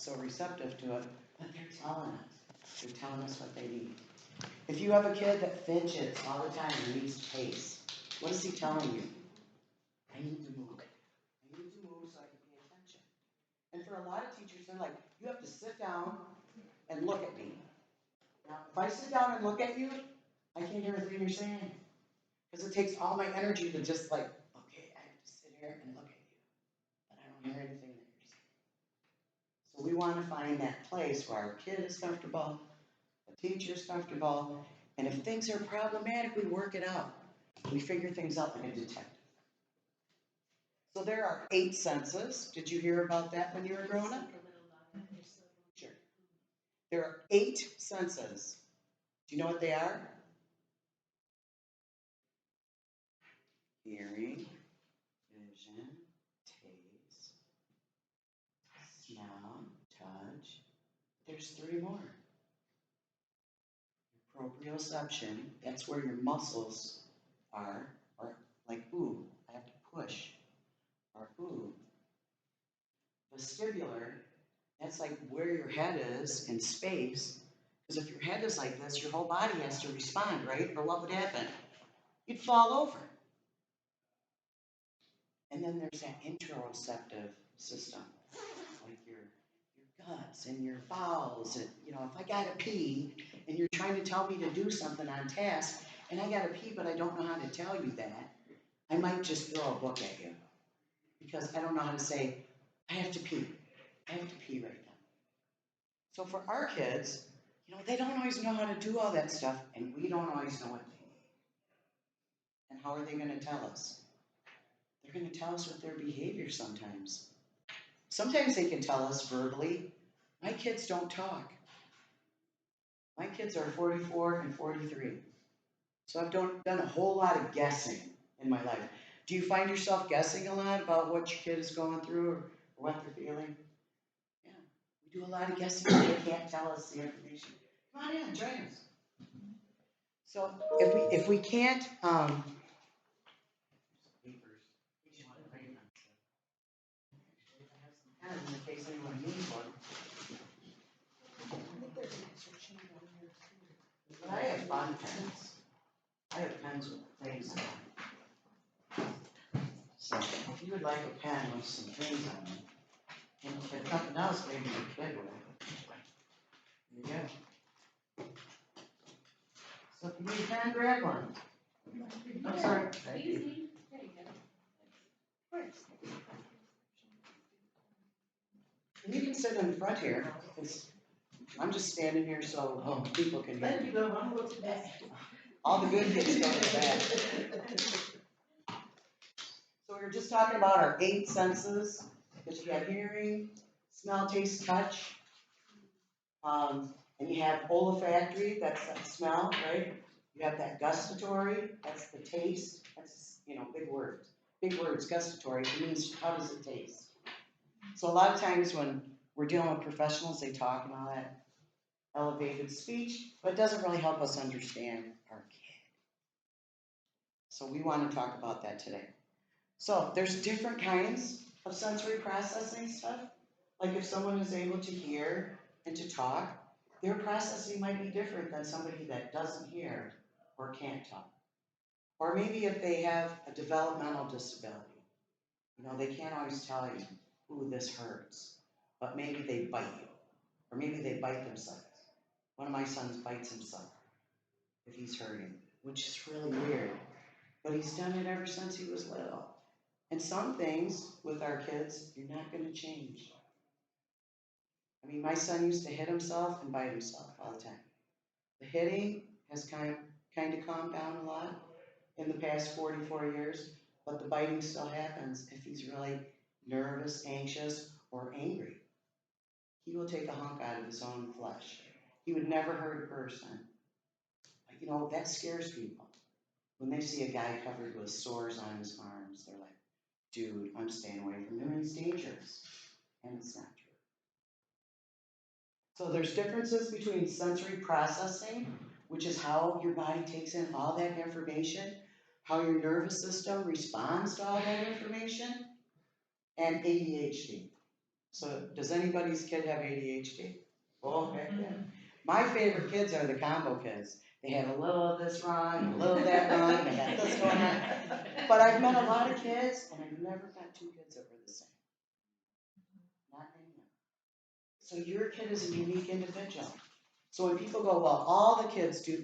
so receptive to it, but they're telling us. They're telling us what they need. If you have a kid that fidgets all the time and needs pace, what is he telling you? I need to move. I need to move so I can pay attention. And for a lot of teachers, they're like, you have to sit down and look at me. Now, if I sit down and look at you, I can't hear everything you're saying. Because it takes all my energy to just like, okay, I have to sit here and look at you. But I don't hear anything that you're saying. So we want to find that place where our kid is comfortable, the teacher is comfortable, and if things are problematic, we work it out. We figure things out like a detective. So there are 8 senses. Did you hear about that when you were growing up? Sure. There are 8 senses. Do you know what they are? Hearing, vision, taste, smell, touch. There's 3 more. Your proprioception, that's where your muscles are, or like, ooh, I have to push, or ooh. Vestibular, that's like where your head is in space, because if your head is like this, your whole body has to respond, right? Or what would happen? You'd fall over. And then there's that interoceptive system, like your guts and your bowels. And, you know, if I gotta pee and you're trying to tell me to do something on task, and I gotta pee, but I don't know how to tell you that, I might just throw a book at you because I don't know how to say, I have to pee. I have to pee right now. So for our kids, you know, they don't always know how to do all that stuff, and we don't always know what they need. And how are they going to tell us? They're going to tell us with their behavior sometimes. Sometimes they can tell us verbally. My kids don't talk. My kids are 44 and 43. So I've done a whole lot of guessing in my life. Do you find yourself guessing a lot about what your kid is going through or what they're feeling? Yeah, we do a lot of guessing, but they can't tell us the information. Come on in, join us. So if we can't, in case anyone needs one. But I have fun pens. I have pens with things on them. So if you would like a pen with some things on it, and if nothing else, maybe your kid will. There you go. So if you need a pen, grab one. I'm sorry. Thank you. And you can sit in the front here, because I'm just standing here so people can hear me. All the good kids go to the back. So we were just talking about our 8 senses, because you have hearing, smell, taste, touch. And you have olfactory, that's that smell, right? You have that gustatory, that's the taste. That's, you know, big words. Big words, gustatory, it means how does it taste? So a lot of times when we're dealing with professionals, they talk and all that elevated speech, but it doesn't really help us understand our kid. So we want to talk about that today. So there's different kinds of sensory processing stuff. Like if someone is able to hear and to talk, their processing might be different than somebody that doesn't hear or can't talk. Or maybe if they have a developmental disability, you know, they can't always tell you, ooh, this hurts, but maybe they bite you, or maybe they bite themselves. One of my sons bites himself if he's hurting, which is really weird, but he's done it ever since he was little. And some things with our kids, you're not going to change. I mean, my son used to hit himself and bite himself all the time. The hitting has kind of calmed down a lot in the past 44 years, but the biting still happens if he's really nervous, anxious, or angry. He will take a hunk out of his own flesh. He would never hurt a person. But, you know, that scares people. When they see a guy covered with sores on his arms, they're like, dude, I'm staying away from him, he's dangerous. And it's not true. So there's differences between sensory processing, which is how your body takes in all that information, how your nervous system responds to all that information, and ADHD. So does anybody's kid have ADHD? Oh, heck yeah. My favorite kids are the combo kids. They have a little of this wrong, a little of that wrong, they got this going on. But I've met a lot of kids, and I've never met two kids that were the same. Not many of them. So your kid is a unique individual. So when people go, well, all the kids do,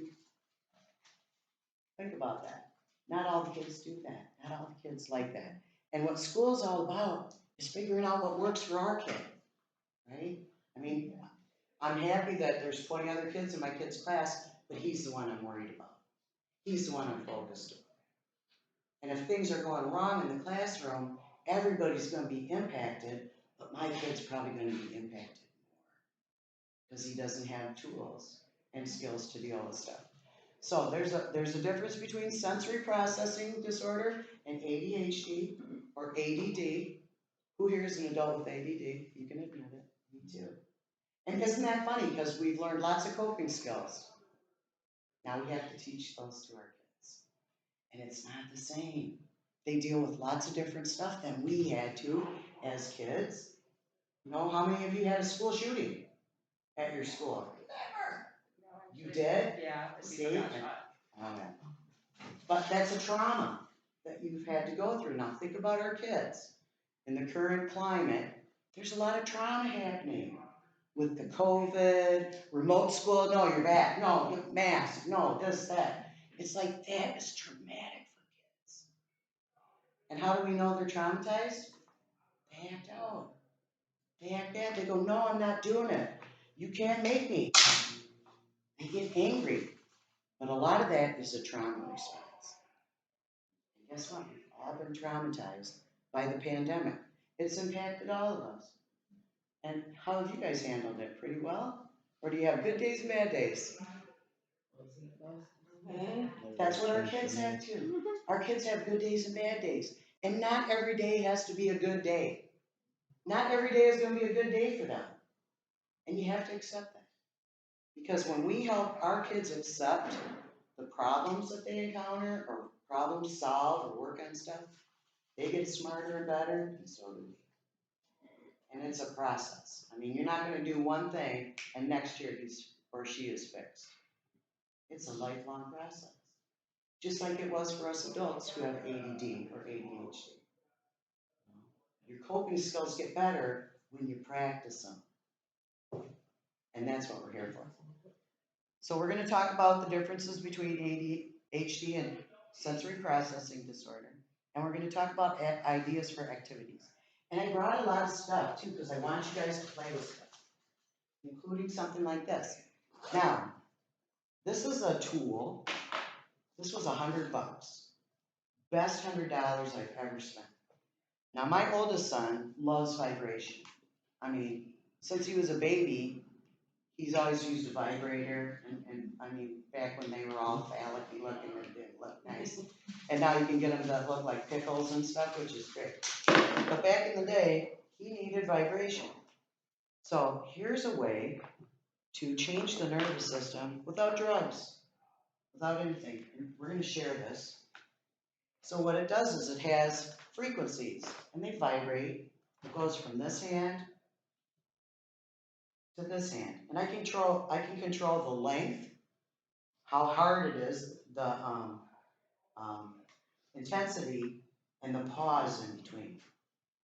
think about that. Not all the kids do that. Not all the kids like that. And what school is all about is figuring out what works for our kid, right? I mean, I'm happy that there's 20 other kids in my kid's class, but he's the one I'm worried about. He's the one I'm focused on. And if things are going wrong in the classroom, everybody's going to be impacted, but my kid's probably going to be impacted more because he doesn't have tools and skills to deal with stuff. So there's a difference between sensory processing disorder and ADHD or ADD. Who here is an adult with ADD? You can admit it. Me too. And isn't that funny? Because we've learned lots of coping skills. Now we have to teach those to our kids. And it's not the same. They deal with lots of different stuff than we had to as kids. You know, how many of you had a school shooting at your school? Never. You did? Yeah. See? Oh, yeah. But that's a trauma that you've had to go through. Now think about our kids. In the current climate, there's a lot of trauma happening with the COVID, remote school, no, you're back, no, mask, no, this, that. It's like that is traumatic for kids. And how do we know they're traumatized? They act out. They act bad. They go, no, I'm not doing it. You can't make me. They get angry. But a lot of that is a trauma response. And guess what? We've all been traumatized by the pandemic. It's impacted all of us. And how have you guys handled it? Pretty well? Or do you have good days and bad days? That's what our kids have too. Our kids have good days and bad days. And not every day has to be a good day. Not every day is going to be a good day for them. And you have to accept that. Because when we help our kids accept the problems that they encounter or problem solve or work on stuff, they get smarter and better, and so do we. And it's a process. I mean, you're not going to do one thing and next year he's or she is fixed. It's a lifelong process. Just like it was for us adults who have ADD or ADHD. Your coping skills get better when you practice them. And that's what we're here for. So we're going to talk about the differences between ADHD and sensory processing disorder. And we're going to talk about ideas for activities. And I brought a lot of stuff too, because I want you guys to play with stuff, including something like this. Now, this is a tool. This was $100. Best $100 I've ever spent. Now, my oldest son loves vibration. I mean, since he was a baby, he's always used a vibrator. And I mean, back when they were all phallic-y looking and didn't look nice. And now you can get them that look like pickles and stuff, which is great. But back in the day, he needed vibration. So here's a way to change the nervous system without drugs, without anything. And we're going to share this. So what it does is it has frequencies, and they vibrate. It goes from this hand to this hand, and I can control the length, how hard it is, the intensity, and the pause in between.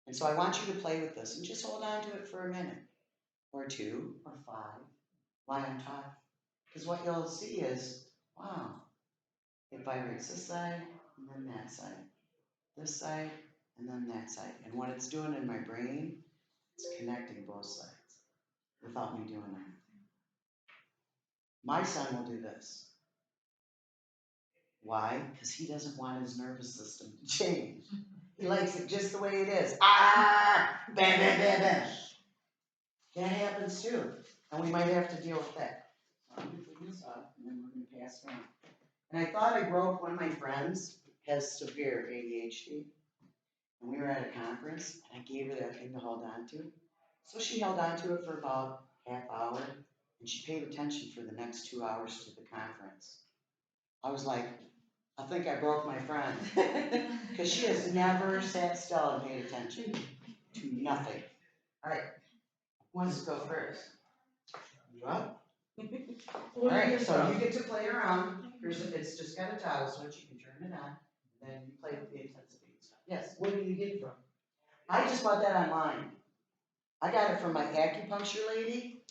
And so I want you to play with this and just hold on to it for a minute, or two, or five, while I'm talking. Because what you'll see is, wow, it vibrates this side and then that side, this side and then that side. And what it's doing in my brain, it's connecting both sides without me doing anything. My son will do this. Why? Because he doesn't want his nervous system to change. He likes it just the way it is. Ah, bam, bam, bam, bam. That happens too. And we might have to deal with that. So I'm going to put this up and then we're going to pass it on. And I thought I broke one of my friends has severe ADHD. And we were at a conference and I gave her that thing to hold on to. So she held on to it for about half hour and she paid attention for the next 2 hours to the conference. I was like, I think I broke my friend. Because she has never sat still and paid attention to nothing. Alright, who wants to go first? You up? Alright, so you get to play around. It's just got a toggle switch, you can turn it on, and then you play with the intensity and stuff. Yes, Where did you get it from? I just bought that online. I got it from my acupuncture lady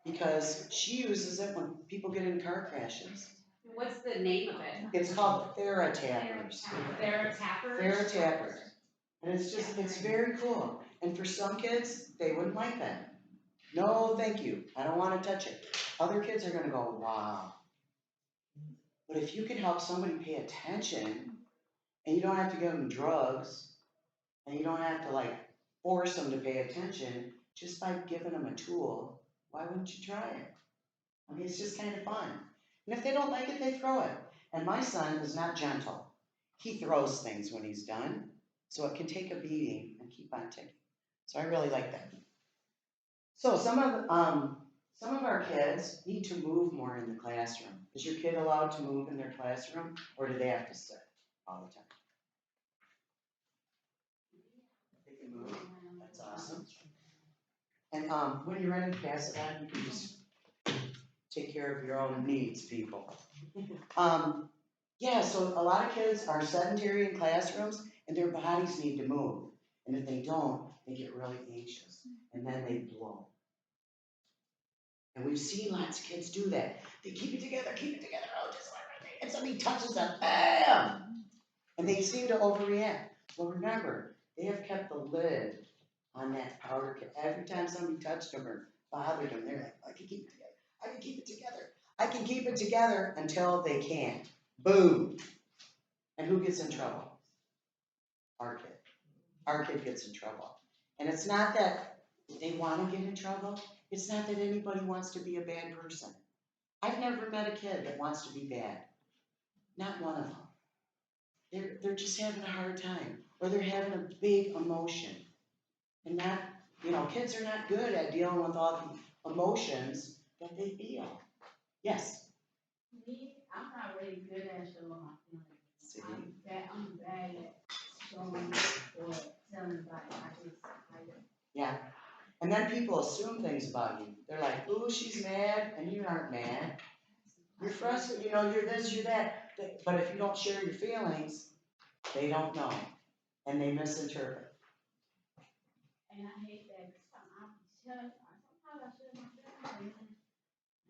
because she uses it when people get in car crashes. What's the name of it? It's called Theratappers. Theratappers? Theratappers. And it's very cool. And for some kids, they wouldn't like that. No, thank you. I don't want to touch it. Other kids are going to go, wow. But if you can help somebody pay attention, and you don't have to give them drugs, and you don't have to like force them to pay attention, just by giving them a tool, why wouldn't you try it? I mean, it's just kind of fun. And if they don't like it, they throw it. And my son is not gentle. He throws things when he's done, so it can take a beating and keep on ticking. So I really like that. So some of our kids need to move more in the classroom. Is your kid allowed to move in their classroom, or do they have to sit all the time? They can move. That's awesome. And when you're ready to pass it on, you can just take care of your own needs, people. Yeah, so a lot of kids are sedentary in classrooms, and their bodies need to move. And if they don't, they get really anxious, and then they blow. And we've seen lots of kids do that. They keep it together, oh, just like right there. And somebody touches them, bam! And they seem to overreact. Well, remember, they have kept the lid on that powder keg. Every time somebody touched them or bothered them, they're like, I can keep it together. I can keep it together. I can keep it together until they can't. Boom. And who gets in trouble? Our kid. Our kid gets in trouble. And it's not that they want to get in trouble. It's not that anybody wants to be a bad person. I've never met a kid that wants to be bad. Not one of them. They're just having a hard time. Or they're having a big emotion. And not, kids are not good at dealing with all the emotions that they feel. Yes? Me, I'm not really good at showing my feelings. See? I'm bad at showing or telling about it. Yeah. And then people assume things about you. They're like, ooh, she's mad, and you aren't mad. You're frustrated, you're this, you're that. But if you don't share your feelings, they don't know. And they misinterpret. And I hate that because sometimes I share my feelings and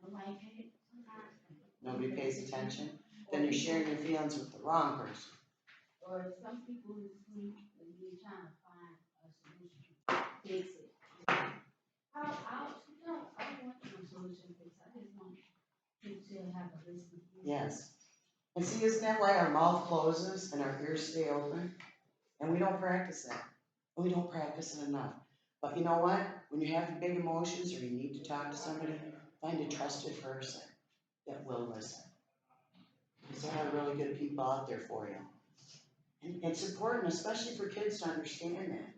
nobody pays attention. Nobody pays attention. Then you're sharing your feelings with the wrong person. Or some people who sleep and you're trying to find a solution, fix it. I don't want no solution fix. I just want people to have a listen. Yes. And see, isn't that why our mouth closes and our ears stay open? And we don't practice that. We don't practice it enough. But you know what? When you're having big emotions or you need to talk to somebody, find a trusted person that will listen. Because there are really good people out there for you. And it's important, especially for kids, to understand that.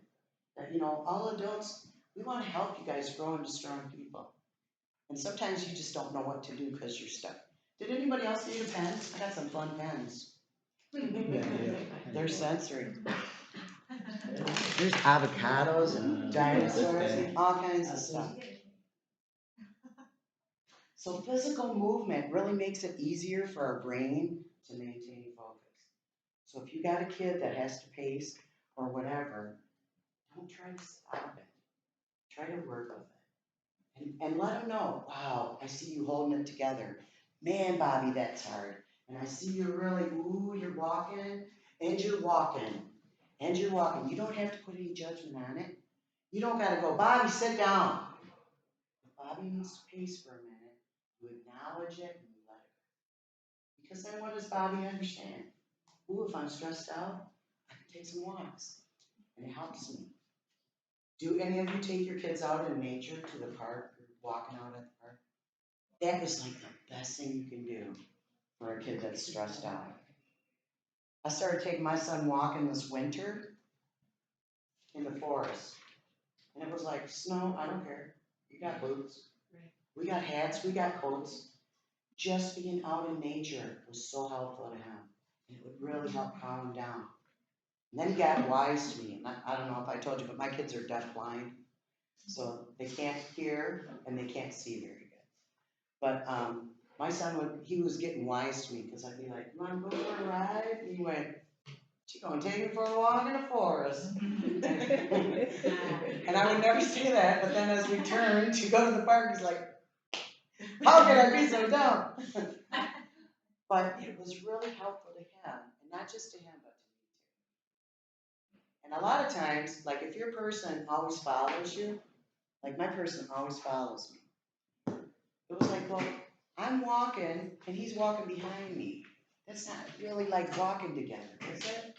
That, all adults, we want to help you guys grow into strong people. And sometimes you just don't know what to do because you're stuck. Did anybody else need a pen? I got some fun pens. They're sensory. There's avocados and dinosaurs and all kinds of stuff. So physical movement really makes it easier for our brain to maintain focus. So if you got a kid that has to pace or whatever, don't try to stop it. Try to work with it. And let them know, wow, I see you holding it together. Man, Bobby, that's hard. And I see you really, you're walking, and you're walking, and you're walking. You don't have to put any judgment on it. You don't got to go, Bobby, sit down. If Bobby needs to pace for a minute, you acknowledge it and you let it go. Because then what does Bobby understand? Ooh, if I'm stressed out, I can take some walks. And it helps me. Do any of you take your kids out in nature to the park or walking out at the park? That is like the best thing you can do for a kid that's stressed out. I started taking my son walking this winter in the forest. And it was like, snow, I don't care. We got boots. We got hats. We got coats. Just being out in nature was so helpful to him. It would really help calm him down. And then he got wise to me. And I don't know if I told you, but my kids are deafblind. So they can't hear and they can't see very good. But my son, he was getting wise to me because I'd be like, you want to go for a ride? And he went, she gonna take me for a walk in the forest. And I would never say that, but then as we turned to go to the park, he's like, how can I be so dumb? But it was really helpful to him, and not just to him, but to me too. And a lot of times, like if your person always follows you, like my person always follows me. It was like, well, I'm walking and he's walking behind me. That's not really like walking together, is it?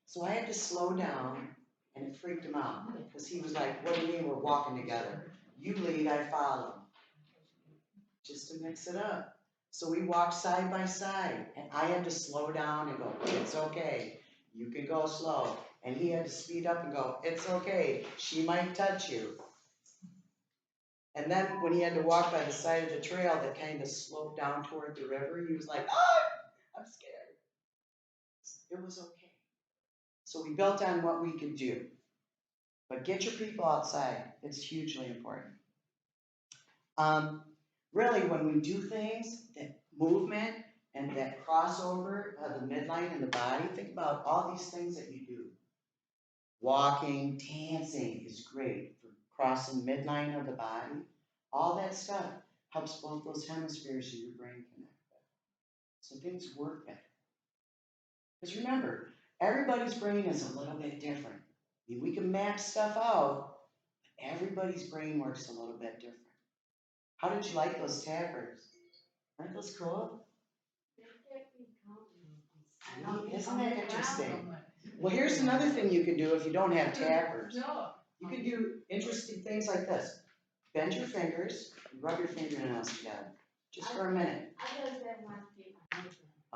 So I had to slow down, and it freaked him out because he was like, what do you mean we're walking together? You lead, I follow. Just to mix it up. So we walked side by side, and I had to slow down and go, it's okay, you can go slow. And he had to speed up and go, it's okay, she might touch you. And then when he had to walk by the side of the trail that kind of sloped down toward the river, he was like, oh, I'm scared. It was okay. So we built on what we could do. But get your people outside. It's hugely important. Really, when we do things, that movement and that crossover of the midline and the body, think about all these things that you do. Walking, dancing is great for crossing midline of the body. All that stuff helps both those hemispheres of your brain connect better. So things work better. Because remember, everybody's brain is a little bit different. I mean, we can map stuff out, but everybody's brain works a little bit different. How did you like those tappers? Aren't those cool? Isn't that interesting? Well, here's another thing you can do if you don't have tappers. You can do interesting things like this. Bend your fingers, rub your fingernails together, just for a minute.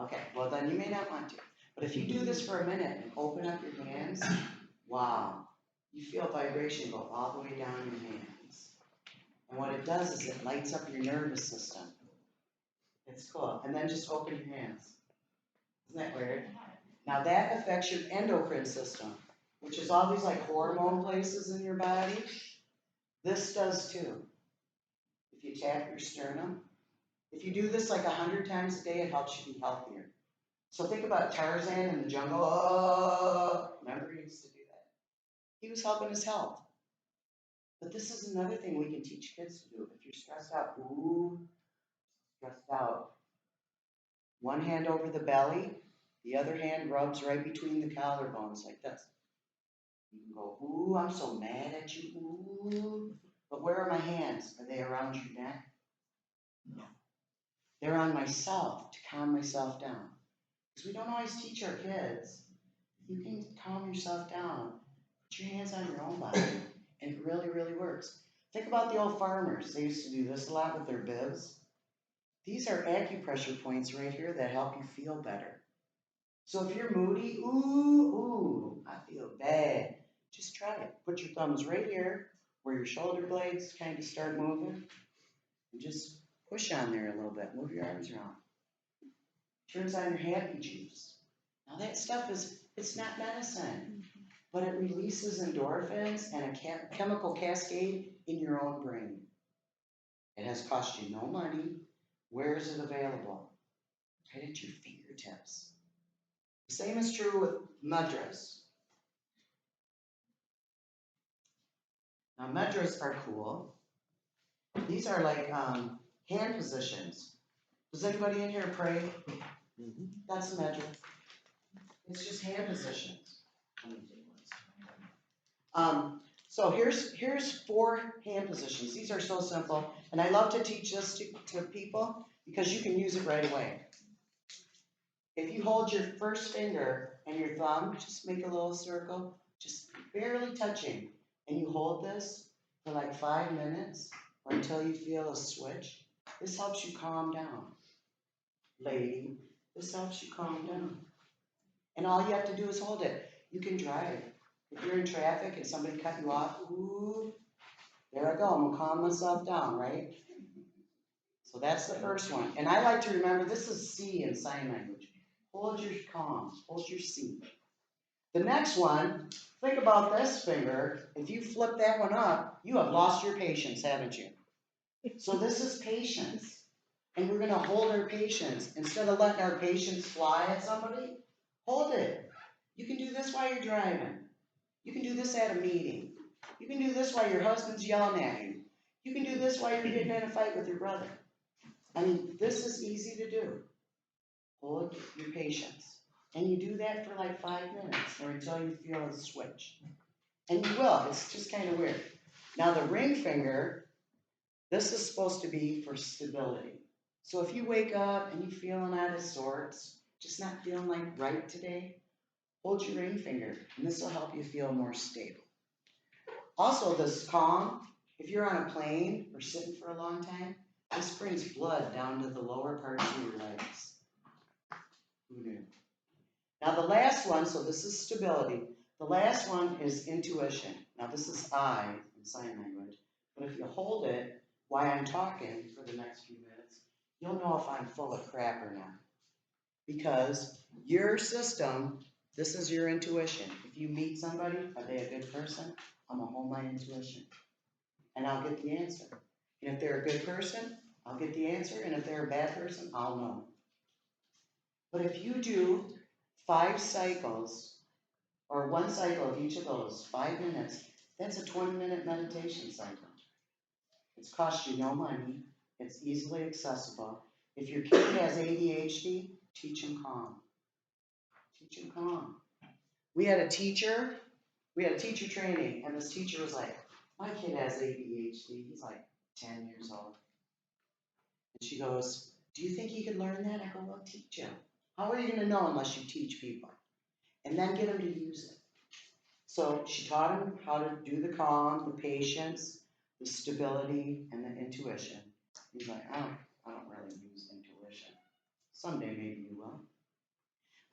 Okay, well then you may not want to. But if you do this for a minute and open up your hands, wow, you feel vibration go all the way down your hands. And what it does is it lights up your nervous system. It's cool. And then just open your hands. Isn't that weird? Now that affects your endocrine system, which is all these like hormone places in your body. This does too. If you tap your sternum, if you do this like 100 times a day, it helps you be healthier. So think about Tarzan in the jungle. Oh, remember he used to do that. He was helping his health. But this is another thing we can teach kids to do. If you're stressed out, ooh, stressed out. One hand over the belly, the other hand rubs right between the collarbones like this. You can go, ooh, I'm so mad at you, ooh. But where are my hands? Are they around your neck? No. They're on myself to calm myself down. Because we don't always teach our kids. You can calm yourself down. Put your hands on your own body. And it really, really works. Think about the old farmers. They used to do this a lot with their bibs. These are acupressure points right here that help you feel better. So if you're moody, ooh, I feel bad. Just try it. Put your thumbs right here where your shoulder blades kind of start moving. And just push on there a little bit. Move your arms around. Turns on your happy juice. Now that stuff it's not medicine, but it releases endorphins and a chemical cascade in your own brain. It has cost you no money. Where is it available? Right at your fingertips. The same is true with mudras. Now mudras are cool. These are like hand positions. Does anybody in here pray? That's a mudra. It's just hand positions. So here's 4 hand positions. These are so simple, and I love to teach this to people because you can use it right away. If you hold your first finger and your thumb, just make a little circle, just barely touching, and you hold this for like 5 minutes or until you feel a switch, this helps you calm down. Lady, this helps you calm down. And all you have to do is hold it. You can drive. If you're in traffic and somebody cut you off, ooh, there I go, I'm gonna calm myself down, right? So that's the first one. And I like to remember, this is C in sign language. Hold your calm, hold your C. The next one, think about this finger. If you flip that one up, you have lost your patience, haven't you? So this is patience. And we're gonna hold our patience. Instead of letting our patience fly at somebody, hold it. You can do this while you're driving. You can do this at a meeting. You can do this while your husband's yelling at you. You can do this while you're getting in a fight with your brother. I mean, this is easy to do. Hold your patience. And you do that for like 5 minutes or until you feel a switch. And you will, it's just kind of weird. Now the ring finger, this is supposed to be for stability. So if you wake up and you're feeling out of sorts, just not feeling like right today, hold your ring finger and this will help you feel more stable. Also this calm, if you're on a plane or sitting for a long time, this brings blood down to the lower parts of your legs. Who knew? Now the last one, so this is stability. The last one is intuition. Now this is I in sign language, but if you hold it while I'm talking for the next few minutes, you'll know if I'm full of crap or not. Because your system, this is your intuition. If you meet somebody, are they a good person? I'm gonna hold my intuition and I'll get the answer. And if they're a good person, I'll get the answer. And if they're a bad person, I'll know. But if you do 5 cycles, or 1 cycle of each of those, 5 minutes, that's a 20-minute meditation cycle. It's cost you no money. It's easily accessible. If your kid has ADHD, teach him calm. Teach him calm. We had a teacher training, and this teacher was like, my kid has ADHD. He's like 10 years old. And she goes, do you think he could learn that? I go, well, teach him. How are you going to know unless you teach people? And then get him to use it. So she taught him how to do the calm, the patience, the stability, and the intuition. He's like, I don't really use intuition. Someday maybe you will.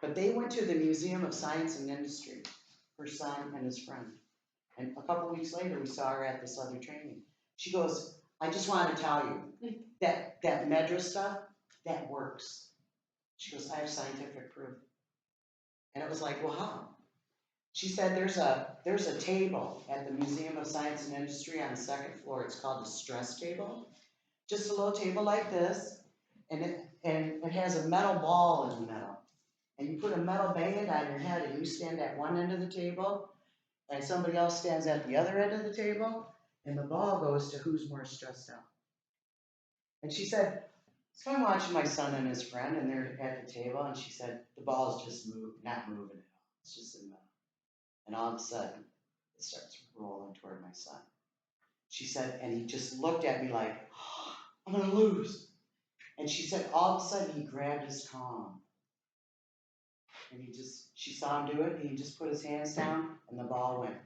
But they went to the Museum of Science and Industry, her son and his friend. And a couple weeks later, we saw her at this other training. She goes, I just want to tell you that Medra stuff, that works. She goes, I have scientific proof. And it was like, well, how? She said there's a table at the Museum of Science and Industry on the 2nd floor. It's called the stress table. Just a little table like this, and it has a metal ball in the middle. And you put a metal band on your head and you stand at one end of the table, and somebody else stands at the other end of the table, and the ball goes to who's more stressed out. And she said, so I'm watching my son and his friend, and they're at the table, and she said, the ball's just not moving at all. It's just in the middle. And all of a sudden, it starts rolling toward my son. She said, and he just looked at me like, oh, I'm gonna lose. And she said, all of a sudden, he grabbed his calm. And she saw him do it, and he just put his hands down, and the ball went,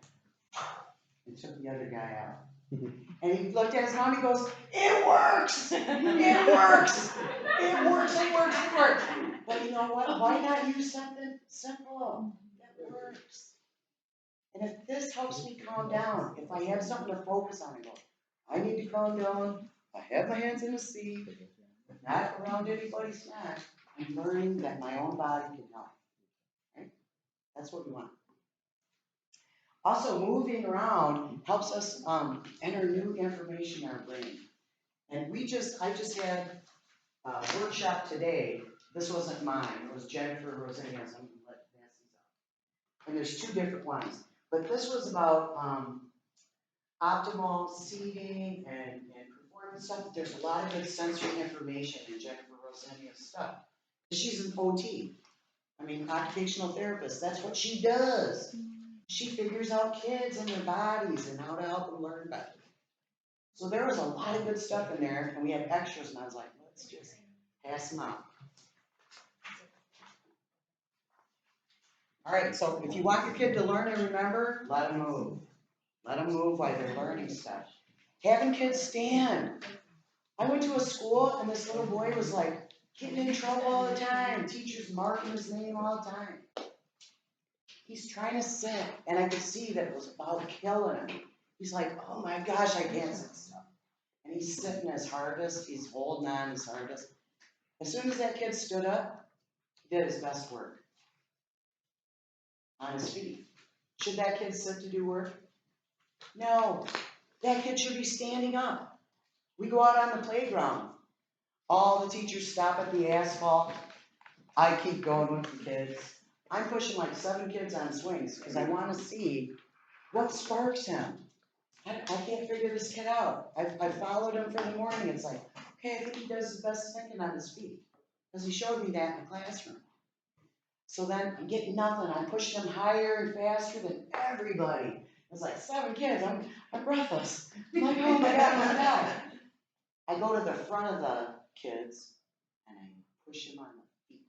and took the other guy out. And he looked at his mom, and he goes, it works! It works! It works, it works, it works. But you know what? Why not use something simple that works? And if this helps me calm down, if I have something to focus on, I go, I need to calm down. I have my hands in the seat, not around anybody's neck. I'm learning that my own body can help. Right? That's what we want. Also, moving around helps us enter new information in our brain. And I just had a workshop today. This wasn't mine. It was Jennifer Rosania's. I'm going to let Nancy's out. And there's 2 different ones. But this was about optimal seating and performance stuff. There's a lot of good sensory information in Jennifer Rosania's stuff. She's an OT. I mean, occupational therapist. That's what she does. She figures out kids and their bodies and how to help them learn better. So there was a lot of good stuff in there, and we had extras, and I was like, let's just pass them out. All right, so if you want your kid to learn and remember, let them move. Let them move while they're learning stuff. Having kids stand. I went to a school, and this little boy was like getting in trouble all the time. Teachers marking his name all the time. He's trying to sit, and I could see that it was about killing him. He's like, oh my gosh, I can't sit still. And he's sitting his hardest. He's holding on his hardest. As soon as that kid stood up, he did his best work. on his feet. Should that kid sit to do work? No, that kid should be standing up. We go out on the playground. All the teachers stop at the asphalt. I keep going with the kids. I'm pushing like 7 kids on swings because I want to see what sparks him. I can't figure this kid out. I followed him for the morning. It's like, okay, I think he does his best thinking on his feet because he showed me that in the classroom. So then I'm getting nothing. I'm pushing him higher and faster than everybody. It's like 7 kids. I'm breathless. I'm like, oh my God, my God. I go to the front of the kids and I push him on the feet.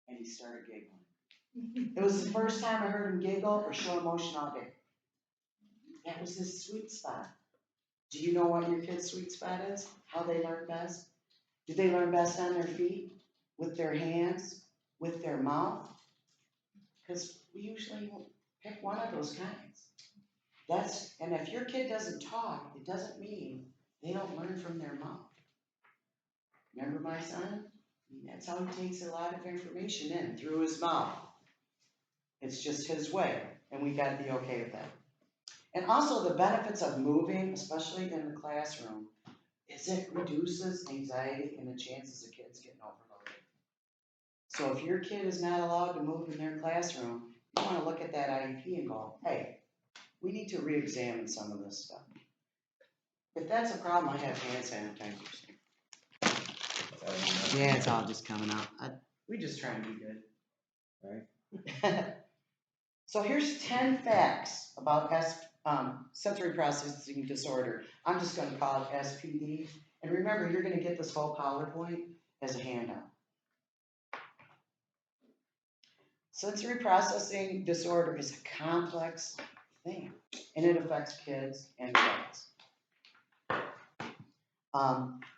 And he started giggling. It was the first time I heard him giggle or show emotion all day. That was his sweet spot. Do you know what your kid's sweet spot is? How they learn best? Do they learn best on their feet? With their hands? With their mouth? Because we usually pick one of those kinds. And if your kid doesn't talk, it doesn't mean they don't learn from their mouth. Remember my son? That's how he takes a lot of information in, through his mouth. It's just his way, and we got to be okay with that. And also the benefits of moving, especially in the classroom, is it reduces anxiety and the chances of kids getting overloaded. So if your kid is not allowed to move in their classroom, you want to look at that IEP and go, hey, we need to re-examine some of this stuff. If that's a problem, I have hand sanitizers. Yeah, it's all just coming out. We just try and be good. Right. So here's 10 facts about sensory processing disorder. I'm just going to call it SPD. And remember, you're going to get this whole PowerPoint as a handout. Sensory processing disorder is a complex thing, and it affects kids and adults.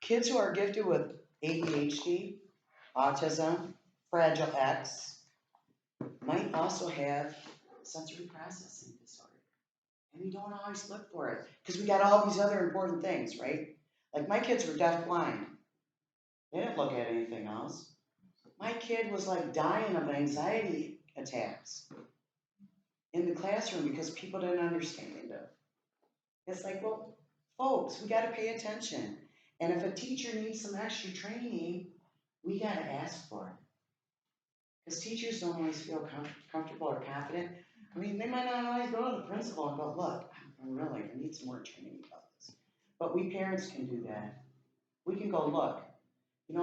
Kids who are gifted with ADHD, autism, Fragile X, might also have sensory processing disorder. And we don't always look for it, because we got all these other important things, right? Like my kids were deaf-blind. They didn't look at anything else. My kid was like dying of anxiety attacks in the classroom because people didn't understand it. It's like, well, folks, we got to pay attention. And if a teacher needs some extra training, we got to ask for it. Because teachers don't always feel comfortable or confident. I mean, they might not always go to the principal and go, look, I need some more training about this. But we parents can do that. We can go, look,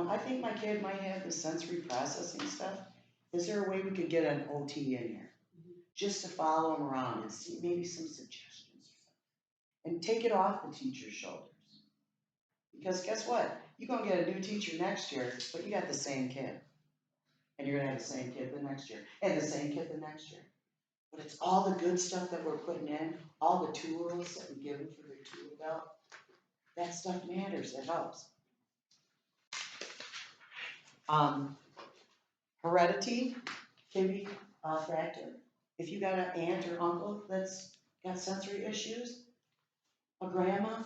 I think my kid might have the sensory processing stuff. Is there a way we could get an OT in here? Just to follow them around and see maybe some suggestions or something. And take it off the teacher's shoulders. Because guess what? You're going to get a new teacher next year, but you got the same kid. And you're going to have the same kid the next year. And the same kid the next year. But it's all the good stuff that we're putting in, all the tools that we give them for their tool belt. That stuff matters. It helps. Heredity can be a factor. If you got an aunt or uncle that's got sensory issues, a grandma,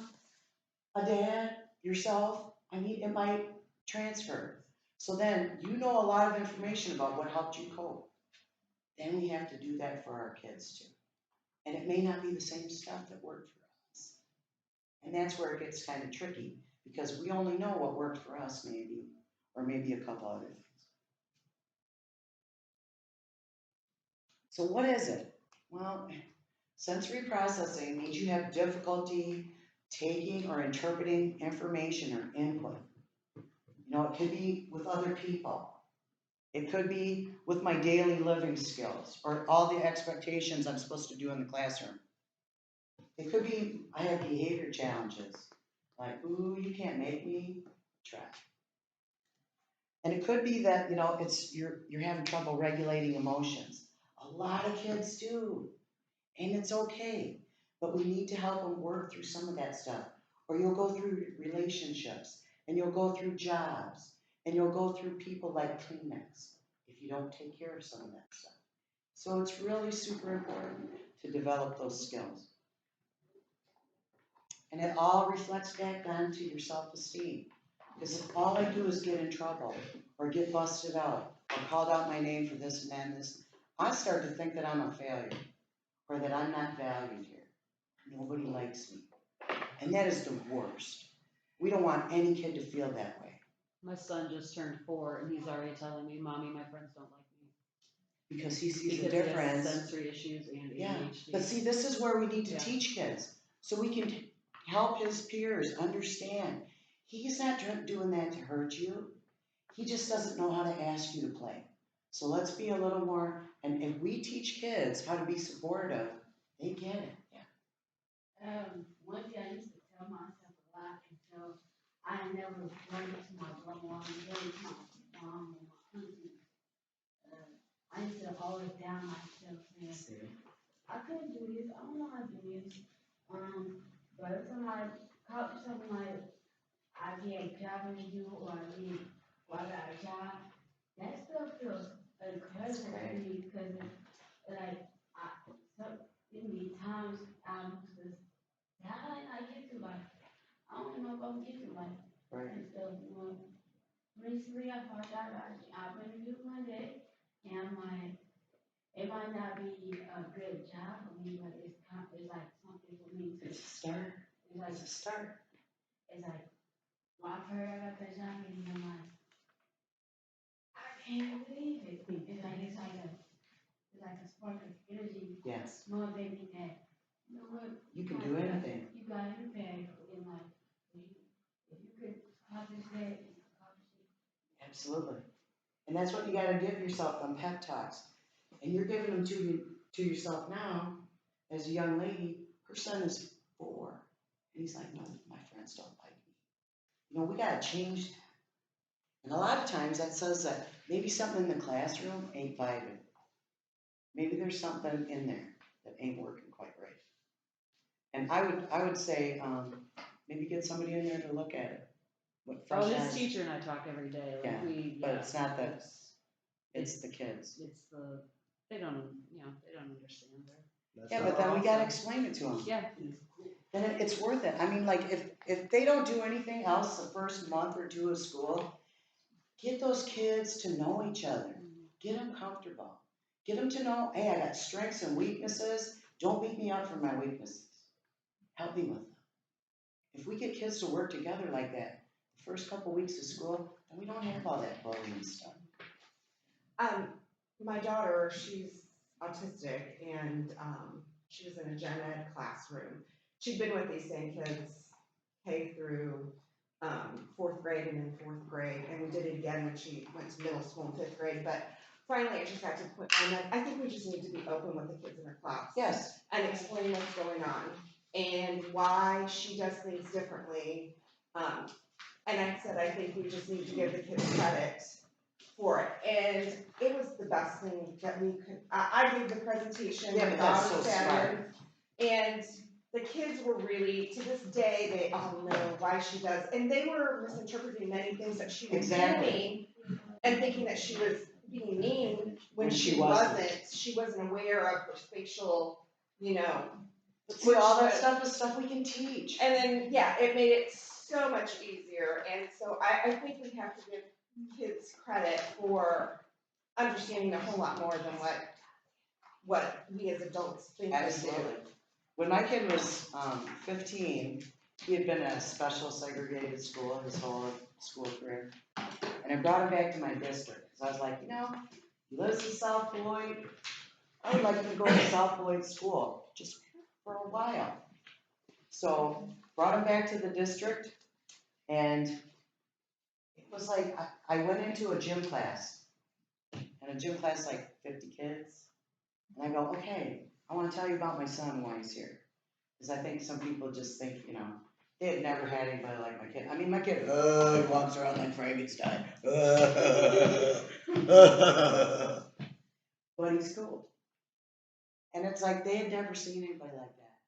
a dad, yourself, it might transfer. So then you know a lot of information about what helped you cope. Then we have to do that for our kids too. And it may not be the same stuff that worked for us. And that's where it gets kind of tricky, because we only know what worked for us maybe, or maybe a couple other things. So what is it? Well, sensory processing means you have difficulty taking or interpreting information or input. It could be with other people. It could be with my daily living skills or all the expectations I'm supposed to do in the classroom. It could be I have behavior challenges, like, ooh, you can't make me try. And it could be that, you're having trouble regulating emotions. A lot of kids do, and it's okay, but we need to help them work through some of that stuff. Or you'll go through relationships, and you'll go through jobs, and you'll go through people like Kleenex if you don't take care of some of that stuff. So it's really super important to develop those skills. And it all reflects back onto your self-esteem. Because if all I do is get in trouble, or get busted out, or called out my name for this and that and this, I start to think that I'm a failure or that I'm not valued here. Nobody likes me. And that is the worst. We don't want any kid to feel that way My son just turned 4 and he's already telling me, Mommy, my friends don't like me. because he sees Because the he has difference. sensory issues and Yeah, ADHD. but see, this is where we need to Yeah. teach kids, so we can help his peers understand. He's not doing that to hurt you. He just doesn't know how to ask you to play. So let's be a little more, and if we teach kids how to be supportive, they get it. Yeah. One thing I used to tell myself a lot until I never run into my grandma and then to my mom and my auntie. I used to always down myself saying, I couldn't do this, I don't know how to do this. But if somebody called me something like, I get a job to do, or I got a job, that stuff feels encouraging to me, because like, it be times I used to, how did I get to life? I don't know if I'm getting to life. Right. And so, recently I found out I'm gonna do one day, and I'm like, it might not be a good job for me, but it's like something for me to. It's a start. It's a start. like, well, I've heard I got that job, and I'm like, I can't believe it. It's like a spark of energy. Yes. Motivating that, you know what? You can do anything. You got anything in life. If you could accomplish that, you can accomplish it. Absolutely. And that's what you gotta give yourself, them pep talks. And you're giving them to yourself now, as a young lady. Her son is 4. And he's like, no, my friends don't like me. You know, we gotta change that. And a lot of times that says that maybe something in the classroom ain't vibing. Maybe there's something in there that ain't working quite right. And I would say, maybe get somebody in there to look at it. What fresh Oh, his eyes. teacher and I talk every day. Like Yeah, but it's not that. It's the kids. It's the, they don't understand her. Yeah, but then we gotta explain it to them. Yeah. Then it's worth it. I mean, like, if they don't do anything else the first month or 2 of school, get those kids to know each other. Get them comfortable. Get them to know, hey, I got strengths and weaknesses. Don't beat me up for my weaknesses. Help me with them. If we get kids to work together like that, the first couple weeks of school, then we don't have all that bullying stuff. My daughter, she's autistic, and she was in a gen ed classroom. She'd been with these same kids K through 4th grade and then 4th grade, and we did it again when she went to middle school and 5th grade. But finally, I just got to the point where I'm like, I think we just need to be open with the kids in her class. Yes. And explain what's going on and why she does things differently. And I said, I think we just need to give the kids credit for it. And it was the best thing that we could, I gave the presentation. Yeah, my but that's daughter so sat in, smart. and the kids were really, to this day, they all know why she does. And they were misinterpreting many things that she was doing and thinking that she was being mean when she wasn't. She wasn't aware of her spatial, See, all that stuff is stuff we can teach. And then, yeah, it made it so much easier. And so I think we have to give kids credit for understanding a whole lot more than what we as adults think they do. Absolutely. When my kid was 15, he had been at a special segregated school his whole school career. And I brought him back to my district. So I was like, he lives in South Beloit. I would like him to go to South Beloit school just for a while. So brought him back to the district, and it was like I went into a gym class, and a gym class like 50 kids, and I go, okay, I want to tell you about my son while he's here, because I think some people just think, they had never had anybody like my kid. I mean, my kid, he walks around like Frankenstein, but he's cool. And it's like they had never seen anybody like that,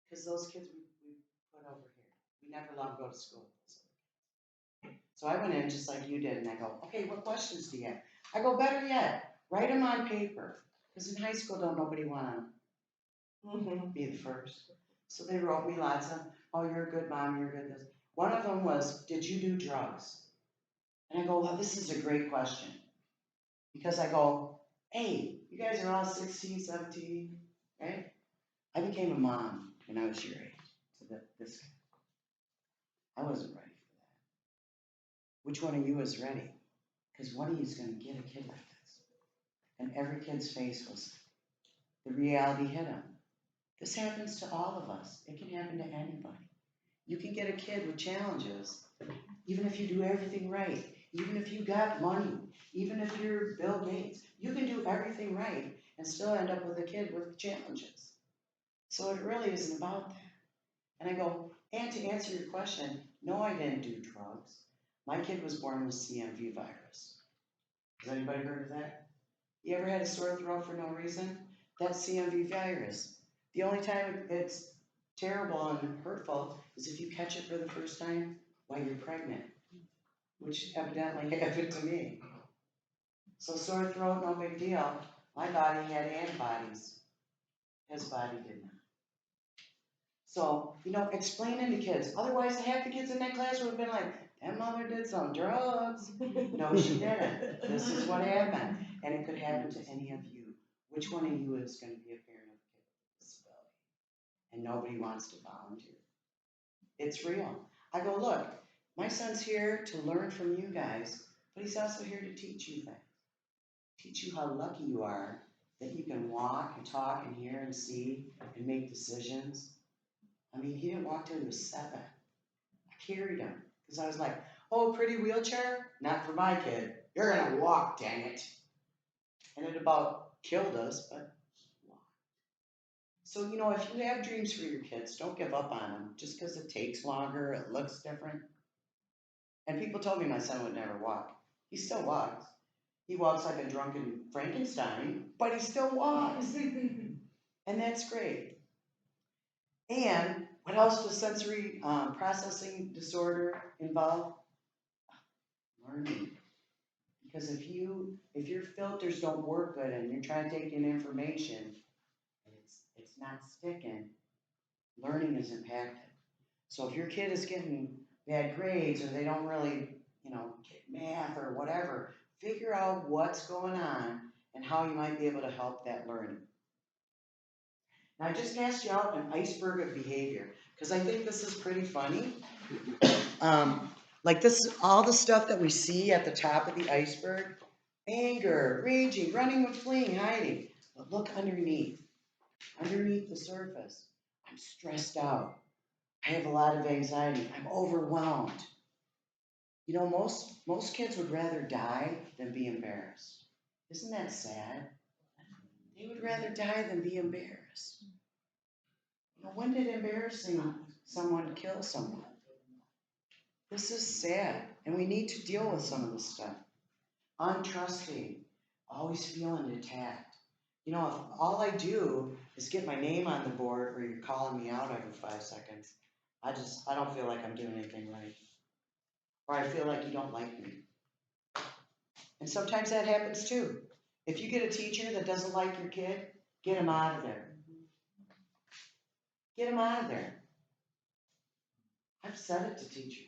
because those kids we put over here, we never let them go to school. So I went in just like you did, and I go, okay, what questions do you have? I go, better yet, write them on paper, because in high school, don't nobody want to be the first. So they wrote me lots of, oh, you're a good mom, you're good this. One of them was, did you do drugs? And I go, well, this is a great question. Because I go, Hey, you guys are all 16, 17, right? I became a mom when I was your age. So this, I wasn't ready for that. Which one of you is ready? Because one of you is going to get a kid like this. And every kid's face was, the reality hit them. This happens to all of us. It can happen to anybody. You can get a kid with challenges, even if you do everything right, even if you got money, even if you're Bill Gates. You can do everything right and still end up with a kid with challenges. So it really isn't about that. And I go, and to answer your question, no, I didn't do drugs. My kid was born with CMV virus. Has anybody heard of that? You ever had a sore throat for no reason? That's CMV virus. The only time it's terrible and hurtful is if you catch it for the first time while you're pregnant, which evidently happened to me. So sore throat, no big deal. My body had antibodies. His body did not. So, explaining to kids. Otherwise, half the kids in that class would have been like, that mother did some drugs. No, she didn't. This is what happened. And it could happen to any of you. Which one of you is going to be a parent of a kid with a disability? And nobody wants to volunteer. It's real. I go, look, my son's here to learn from you guys, but he's also here to teach you things. Teach you how lucky you are that you can walk and talk and hear and see and make decisions. I mean, he didn't walk till he was 7. I carried him because I was like, oh, pretty wheelchair? Not for my kid. You're going to walk, dang it. And it about killed us, but walk. So, if you have dreams for your kids, don't give up on them just because it takes longer, it looks different. And people told me my son would never walk. He still walks. He walks like a drunken Frankenstein, but he still walks. And that's great. And what else does sensory processing disorder involve? Learning. Because if your filters don't work good and you're trying to take in information and it's not sticking, learning is impacted. So if your kid is getting bad grades or they don't really, get math or whatever, figure out what's going on and how you might be able to help that learning. Now I just passed you out an iceberg of behavior because I think this is pretty funny. Like this is all the stuff that we see at the top of the iceberg. Anger, raging, running with fleeing, hiding. But look underneath the surface. I'm stressed out. I have a lot of anxiety. I'm overwhelmed. Most kids would rather die than be embarrassed. Isn't that sad? They would rather die than be embarrassed. When did embarrassing someone kill someone? This is sad, and we need to deal with some of this stuff. Untrusting, always feeling attacked. If all I do is get my name on the board or you're calling me out every 5 seconds, I don't feel like I'm doing anything right. Or I feel like you don't like me. And sometimes that happens too. If you get a teacher that doesn't like your kid, get him out of there. Get him out of there. I've said it to teachers.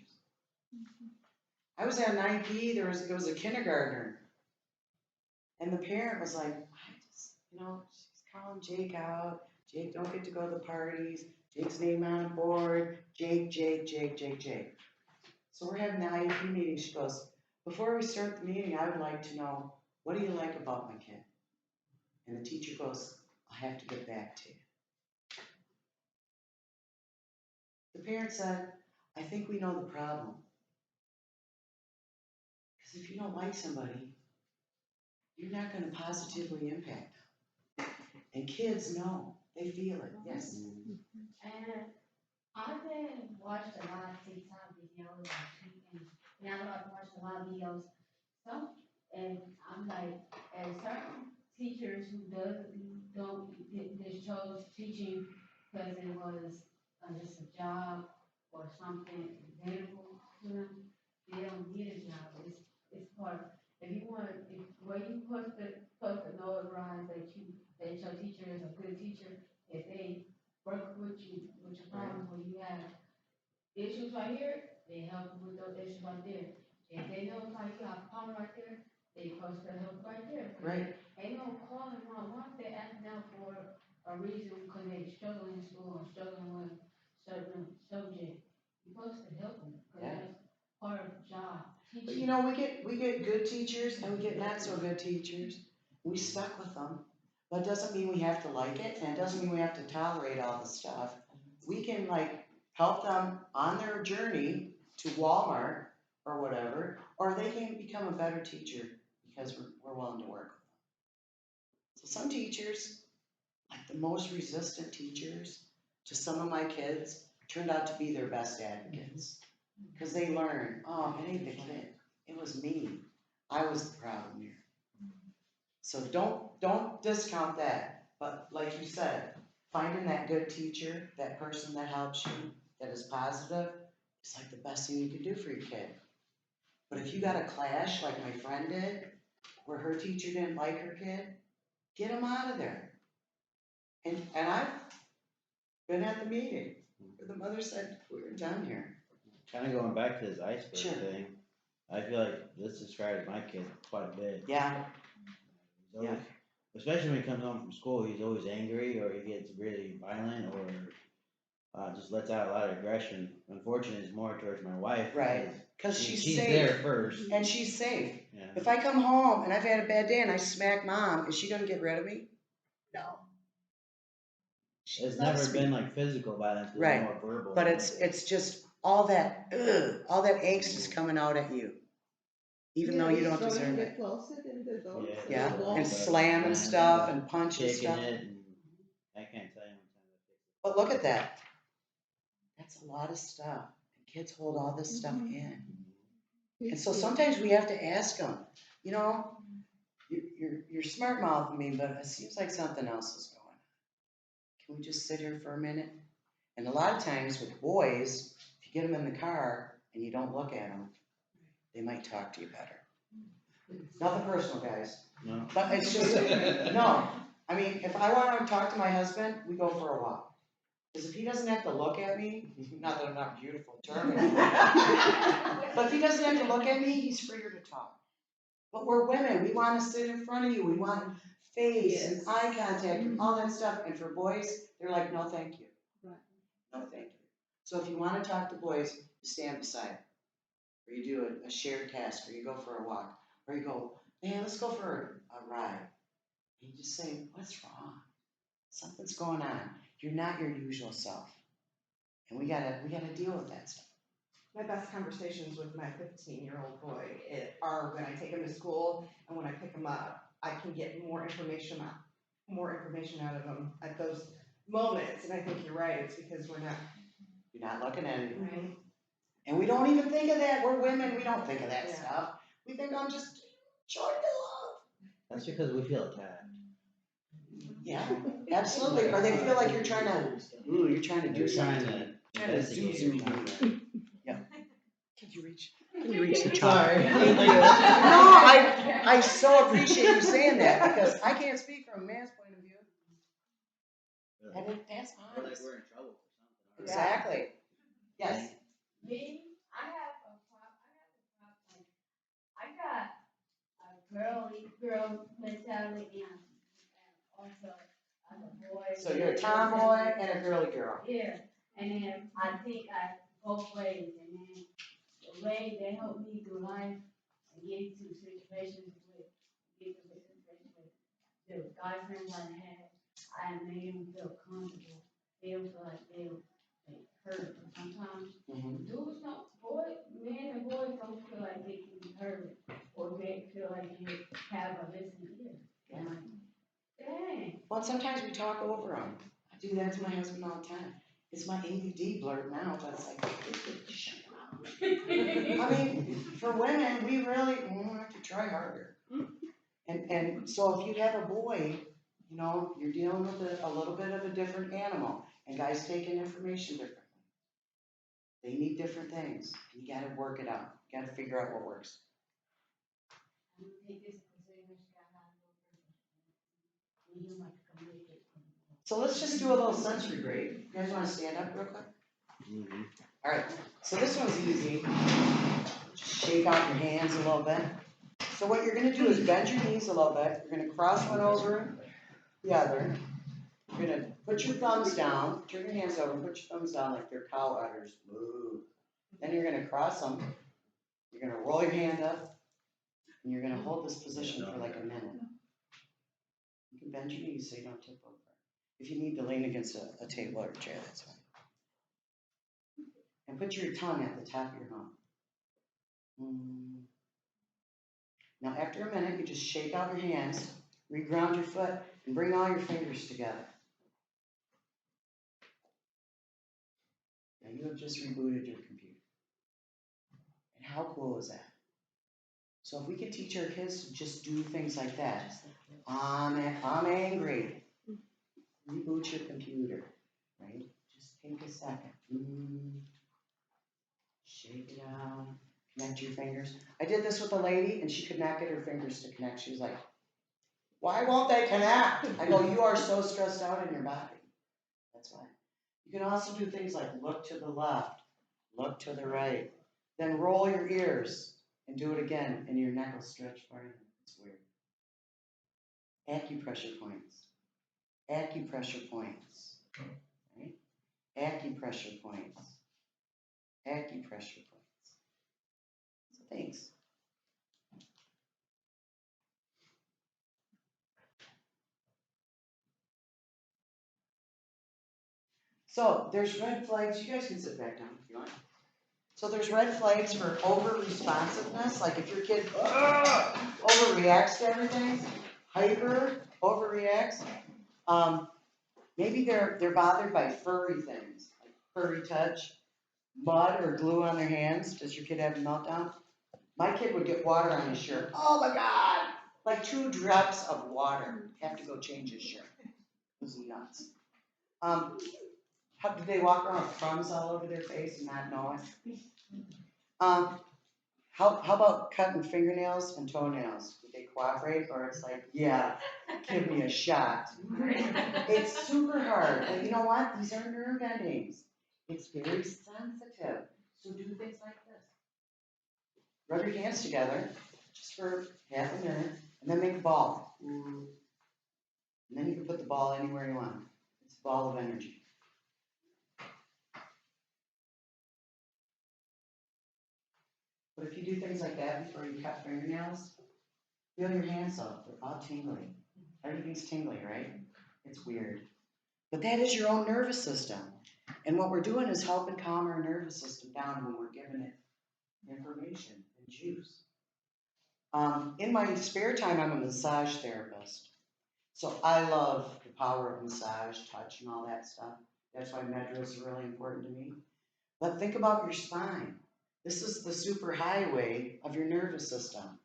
I was at an IEP, it was a kindergartner. And the parent was like, she's calling Jake out. Jake don't get to go to the parties. Jake's name on the board. Jake. So we're having the IEP meeting. She goes, before we start the meeting, I would like to know, what do you like about my kid? And the teacher goes, I'll have to get back to you. The parent said, I think we know the problem. Because if you don't like somebody, you're not going to positively impact them. And kids know. They feel it. Yes. And I've been watching a lot of TikTok videos and I've watched a lot of videos. And I'm like, and certain teachers who just chose teaching because it was just a job or something available to them, they don't need a job. It's part. If you want, where you supposed to notarize that your teacher is a good teacher, if they work with you with your problems when you have issues right here, they help you with those issues right there. If they know how you got a problem right there, they supposed to help right there. Right. Ain't no calling on one they acting out for a reason because they struggling in school or struggling with certain subject. You're supposed to help them, because Yeah. that's part of the job. But Teaching. you know, we get good teachers and we get not so good teachers. We stuck with them. But it doesn't mean we have to like it, and it doesn't mean we have to tolerate all the stuff. We can like help them on their journey to Walmart or whatever, or they can become a better teacher because we're willing to work with them. So some teachers, like the most resistant teachers to some of my kids, turned out to be their best advocates. Because they learn, oh, it ain't the kid, it was me. I was the problem here. So don't discount that. But like you said, finding that good teacher, that person that helps you, that is positive, is like the best thing you can do for your kid. But if you got a clash like my friend did, where her teacher didn't like her kid, get him out of there. And I've been at the meeting where the mother said, we're done here. Kind of going back to this iceberg Sure. thing, I feel like this describes my kid quite a bit. Yeah, He's always, especially when he comes home from school, he's always angry or he gets really violent or just lets out a lot of aggression. Unfortunately, it's more towards my wife. right. Because she's She's safe. there first. And she's safe. Yeah. If I come home and I've had a bad day and I smack mom, is she gonna get rid of me? No. She It's loves never me. been like physical violence, it's Right. more verbal. But it's just all that angst is coming out at you, even though you don't deserve it. Yeah, Yeah. and slamming stuff and punching kicking stuff. it, and I can't tell you how many times I fixed it. But look at that. That's a lot of stuff. And kids hold all this stuff in. And so sometimes we have to ask them, you know, you're smart mouthing me, but it seems like something else is going on. Can we just sit here for a minute? And a lot of times with boys, if you get them in the car and you don't look at them, they might talk to you better. Nothing personal, guys. No. But it's just, no. I mean, if I want to talk to my husband, we go for a walk. Because if he doesn't have to look at me, not that I'm not beautiful, charming, but if he doesn't have to look at me, he's freer to talk. But we're women, we want to sit in front of you, we want face and eye contact and all that stuff. And for boys, they're like, no, thank you. Right. No, thank you. So if you want to talk to boys, you stand beside, or you do a shared task, or you go for a walk, or you go, man, let's go for a ride. And you just say, what's wrong? Something's going on. You're not your usual self. And we gotta deal with that stuff. My best conversations with my 15-year-old boy are when I take him to school and when I pick him up. I can get more information out of him at those moments. And I think you're right. It's because You're not looking at it. Right. And we don't even think of that. We're women. We don't think of that Yeah. stuff. We think I'm just showing the love. That's because we feel attacked. Yeah, absolutely. Or they feel like you're trying to do You're trying something. to Trying to investigate zoom. something. Can you reach the top? Sorry. No, I so appreciate you saying that because I can't speak from a man's point of view. And that's I feel like honest. we're in trouble for something. Exactly. Yes. Me, I have a problem. I got a girl mentality and also I'm a boy. So you're a tomboy and a girly girl. Yeah, and then I think I both ways, and then the way they help me through life and get to situations with the guy friends I had, I made them feel comfortable. They don't feel like they hurt. Sometimes dudes don't, men and boys don't feel like they can be heard or they feel like they have a listening ear. I'm like, dang. Well, sometimes we talk over them. I do that to my husband all the time. It's my ADD blurting out, but it's like, shut up. I mean, for women, we really have to try harder. And so if you have a boy, you know, you're dealing with a little bit of a different animal, and guys take in information differently. They need different things. You got to work it out. You got to figure out what works. So let's just do a little sensory break. You guys want to stand up real quick? Mm-hmm. All right. So this one's easy. Just shake out your hands a little bit. So what you're gonna do is bend your knees a little bit, you're gonna cross one over the other. You're gonna put your thumbs down, turn your hands over, put your thumbs down like they're cow udders. Moo. Then you're gonna cross them, you're gonna roll your hand up, and you're gonna hold this position for like a minute. You can bend your knees so you don't tip over. If you need to lean against a table or a chair, that's fine. And put your tongue at the top of your mouth. Now after a minute, you just shake out your hands, reground your foot, and bring all your fingers together. Now you have just rebooted your computer. And how cool is that? So if we could teach our kids to just do things like that. I'm angry. Reboot your computer, right? Just take a second. Shake it out. Connect your fingers. I did this with a lady, and she could not get her fingers to connect. She was like, why won't they connect? I go, you are so stressed out in your body. That's why. You can also do things like look to the left, look to the right, then roll your ears and do it again, and your neck will stretch farther. It's weird. Acupressure points. Acupressure points. Right? Acupressure points. Acupressure points. So thanks. So there's red flags. You guys can sit back down if you want. So there's red flags for over responsiveness, like if your kid overreacts to everything, hyper overreacts. Maybe they're bothered by furry things, like furry touch, mud or glue on their hands. Does your kid have a meltdown? My kid would get water on his shirt. Oh my God! Like 2 drops of water. Have to go change his shirt. It was nuts. How do they walk around with crumbs all over their face and not know it? How about cutting fingernails and toenails? Do they cooperate, or it's like, yeah, give me a shot? It's super hard. And you know what? These are nerve endings. It's very sensitive. So do things like this. Rub your hands together just for half a minute, and then make a ball. And then you can put the ball anywhere you want. It's a ball of energy. But if you do things like that before you cut fingernails, feel your hands up. They're all tingly. Everything's tingly, right? It's weird. But that is your own nervous system. And what we're doing is helping calm our nervous system down when we're giving it information and juice. In my spare time, I'm a massage therapist. So I love the power of massage, touch, and all that stuff. That's why medras are really important to me. But think about your spine. This is the super highway of your nervous system.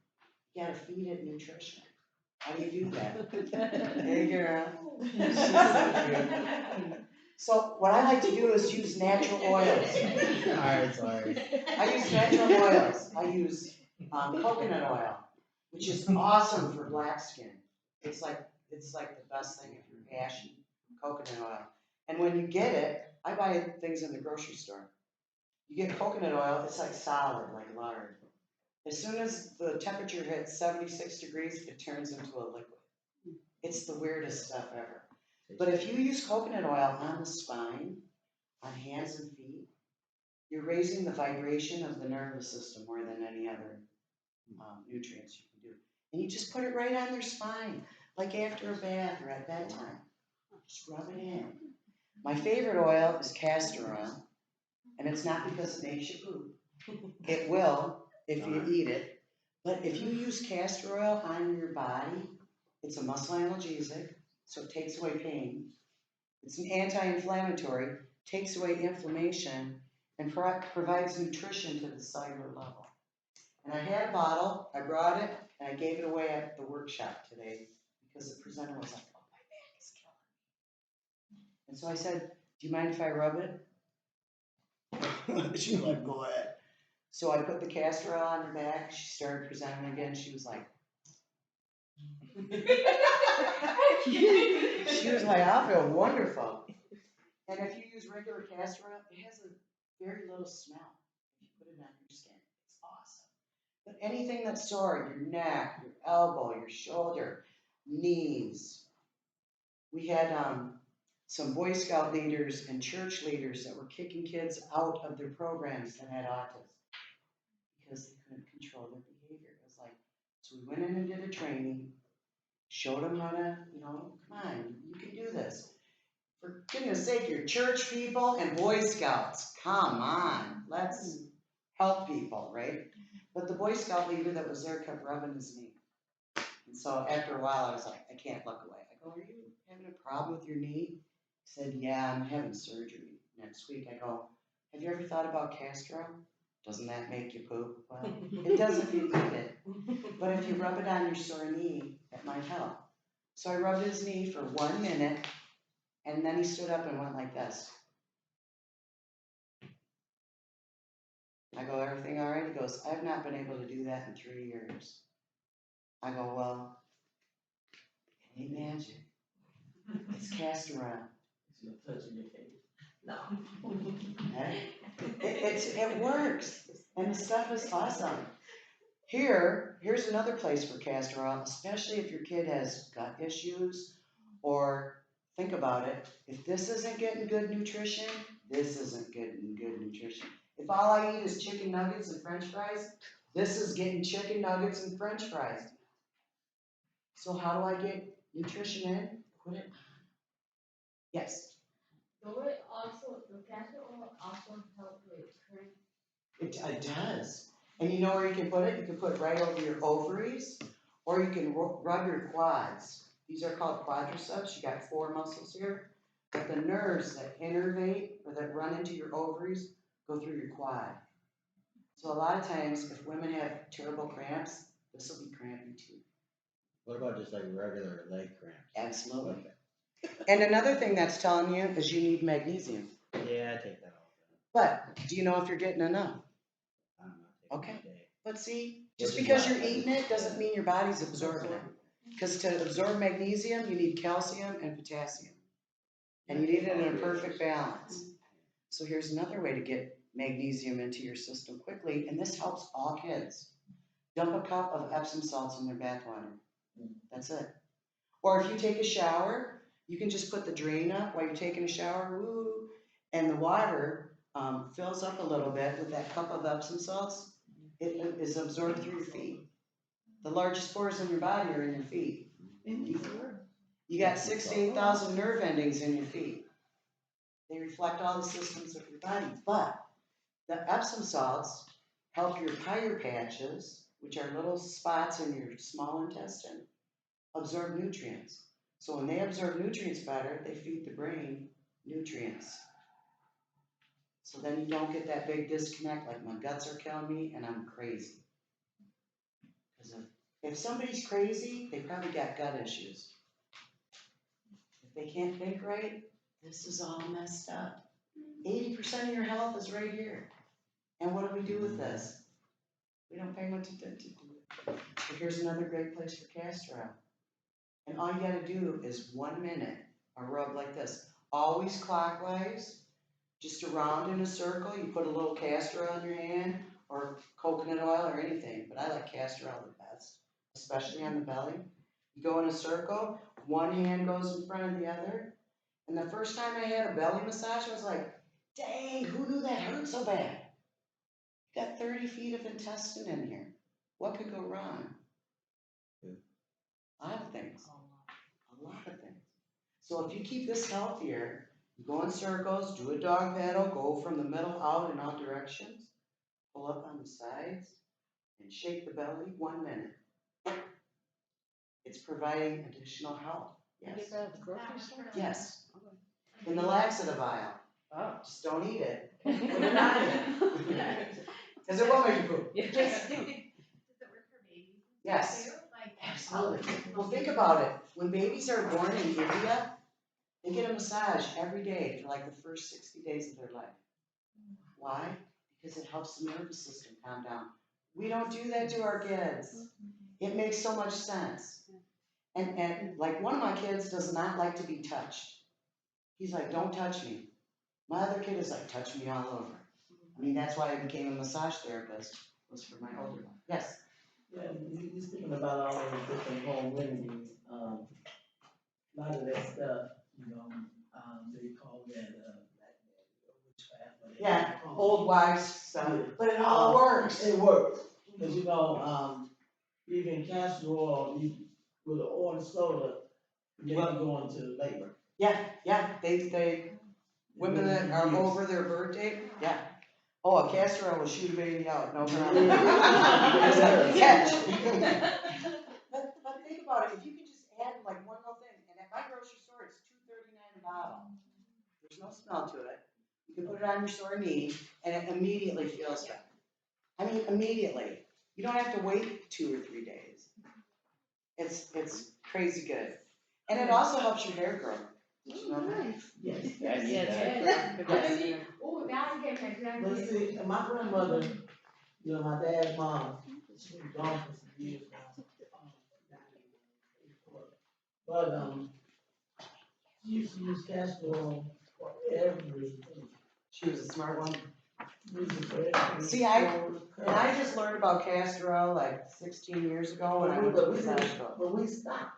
You gotta feed it nutrition. How do you do that? Hey girl. She's so cute. So what I like to do is use natural oils. Alright, sorry. I use natural oils. I use coconut oil, which is awesome for black skin. It's like the best thing if you're ashy. Coconut oil. And when you get it, I buy things in the grocery store. You get coconut oil, it's like solid, like lard. As soon as the temperature hits 76 degrees, it turns into a liquid. It's the weirdest stuff ever. But if you use coconut oil on the spine, on hands and feet, you're raising the vibration of the nervous system more than any other nutrients you can do. And you just put it right on their spine, like after a bath or at bedtime. Just rub it in. My favorite oil is castor oil. And it's not because it makes you poop. It will if you eat it. But if you use castor oil on your body, it's a muscle analgesic, so it takes away pain. It's an anti-inflammatory, takes away inflammation, and provides nutrition to the cellular level. And I had a bottle, I brought it, and I gave it away at the workshop today because the presenter was like, oh, my back is killing me. And so I said, do you mind if I rub it? She was like, go ahead. So I put the castor oil on her back. She started presenting again. She was like, I feel wonderful. And if you use regular castor oil, it has a very little smell. If you put it on your skin, it's awesome. But anything that's sore, your neck, your elbow, your shoulder, knees. We had some Boy Scout leaders and church leaders that were kicking kids out of their programs that had autism because they couldn't control their behavior. It was like, so we went in and did a training, showed them how to, come on, you can do this. For goodness sake, you're church people and Boy Scouts. Come on, let's help people, right? But the Boy Scout leader that was there kept rubbing his knee. And so after a while, I was like, I can't look away. I go, are you having a problem with your knee? He said, yeah, I'm having surgery next week. I go, have you ever thought about Castor Oil? Doesn't that make you poop? Well, it does if you eat it. But if you rub it on your sore knee, it might help. So I rubbed his knee for 1 minute, and then he stood up and went like this. I go, everything all right? He goes, I've not been able to do that in 3 years. I go, well, it ain't magic. It's Castor Oil. It's no touching your face. No. Okay? It works, and the stuff is awesome. Here's another place for Castor Oil, especially if your kid has gut issues, or think about it, if this isn't getting good nutrition, this isn't getting good nutrition. If all I eat is chicken nuggets and french fries, this is getting chicken nuggets and french fries. So how do I get nutrition in? Put it on. Yes, The castor oil also help with cramp. it does. And you know where you can put it? You can put it right over your ovaries, or you can rub your quads. These are called quadriceps. You got 4 muscles here. But the nerves that innervate or that run into your ovaries go through your quad. So a lot of times, if women have terrible cramps, this will be crampy too. What about just like regular leg cramps? Absolutely. Okay. And another thing that's telling you is you need magnesium. Yeah, I take that all. But do you know if you're getting enough? I'm not taking Okay. it a day. But see, Which just is because why you're I eating just- it doesn't mean your body's absorbing it. Because to absorb magnesium, you need calcium and potassium. And you need it in a perfect balance. So here's another way to get magnesium into your system quickly, and this helps all kids. Dump a cup of Epsom salts in their bathwater. That's it. Or if you take a shower, you can just put the drain up while you're taking a shower, woo, and the water fills up a little bit with that cup of Epsom salts. It is absorbed through your feet. The largest pores in your body are in your feet. You got 6,000 to 8,000 nerve endings in your feet. They reflect all the systems of your body. But the Epsom salts help your tire patches, which are little spots in your small intestine, absorb nutrients. So when they absorb nutrients better, they feed the brain nutrients. So then you don't get that big disconnect, like my guts are killing me and I'm crazy. Because if somebody's crazy, they probably got gut issues. If they can't think right, this is all messed up. 80% of your health is right here. And what do we do with this? We don't pay much attention to it. But here's another great place for castor oil. And all you gotta do is 1 minute, a rub like this. Always clockwise, just around in a circle. You put a little castor oil in your hand, or coconut oil, or anything. But I like castor oil the best, especially on the belly. You go in a circle, one hand goes in front of the other. And the first time I had a belly massage, I was like, dang, who knew that hurt so bad? You got 30 feet of intestine in here. What could go wrong? A lot of things. A lot of things. So if you keep this healthier, you go in circles, do a dog paddle, go from the middle out in all directions, pull up on the sides, and shake the belly 1 minute. It's providing additional health. You Yes. get that at the grocery store? Yes. Okay. In the laxative aisle. Oh. Just don't eat it. Put it on it. Because it will make you poop. Does it work for babies? Yes. Too? Like, Absolutely. Well, think about it. When babies are born in India, they get a massage every day for like the first 60 days of their life. Why? Because it helps the nervous system calm down. We don't do that to our kids. It makes so much sense. And like one of my kids does not like to be touched. He's like, don't touch me. My other kid is like, touch me all over. I mean, that's why I became a massage therapist. was for my older one. Yes. Yeah, you speaking about all of the different home remedies, a lot of that stuff, you know, they call that, witchcraft. whatever Yeah, they call it. old wives stuff, Yeah. but it all works. It works, cause you know, even castor oil, with the oil and soda, you Well- may go into labor. Yeah, they, women that are over their birthday, yeah. Oh, a castor oil will shoot a baby out, no problem. It's a catch. But think about it, if you could just add like one little thing, and at my grocery store, it's $2.39 a bottle. There's no smell to it. You can put it on your sore knee, and it immediately feels better. I mean, immediately. You don't have to wait 2 or 3 days. It's crazy good. And it also helps your hair grow. Did you know that? Yes. I need Yeah, that. it's Yes. good. Oh, now I get that But grandkid. see, my grandmother, you know, my dad's mom, she was gone for some years now. But, she used to use castor oil for everything. She was a smart one. Use it for everything. See, And I just learned about castor oil like 16 years ago when I went to the hospital. But we stopped.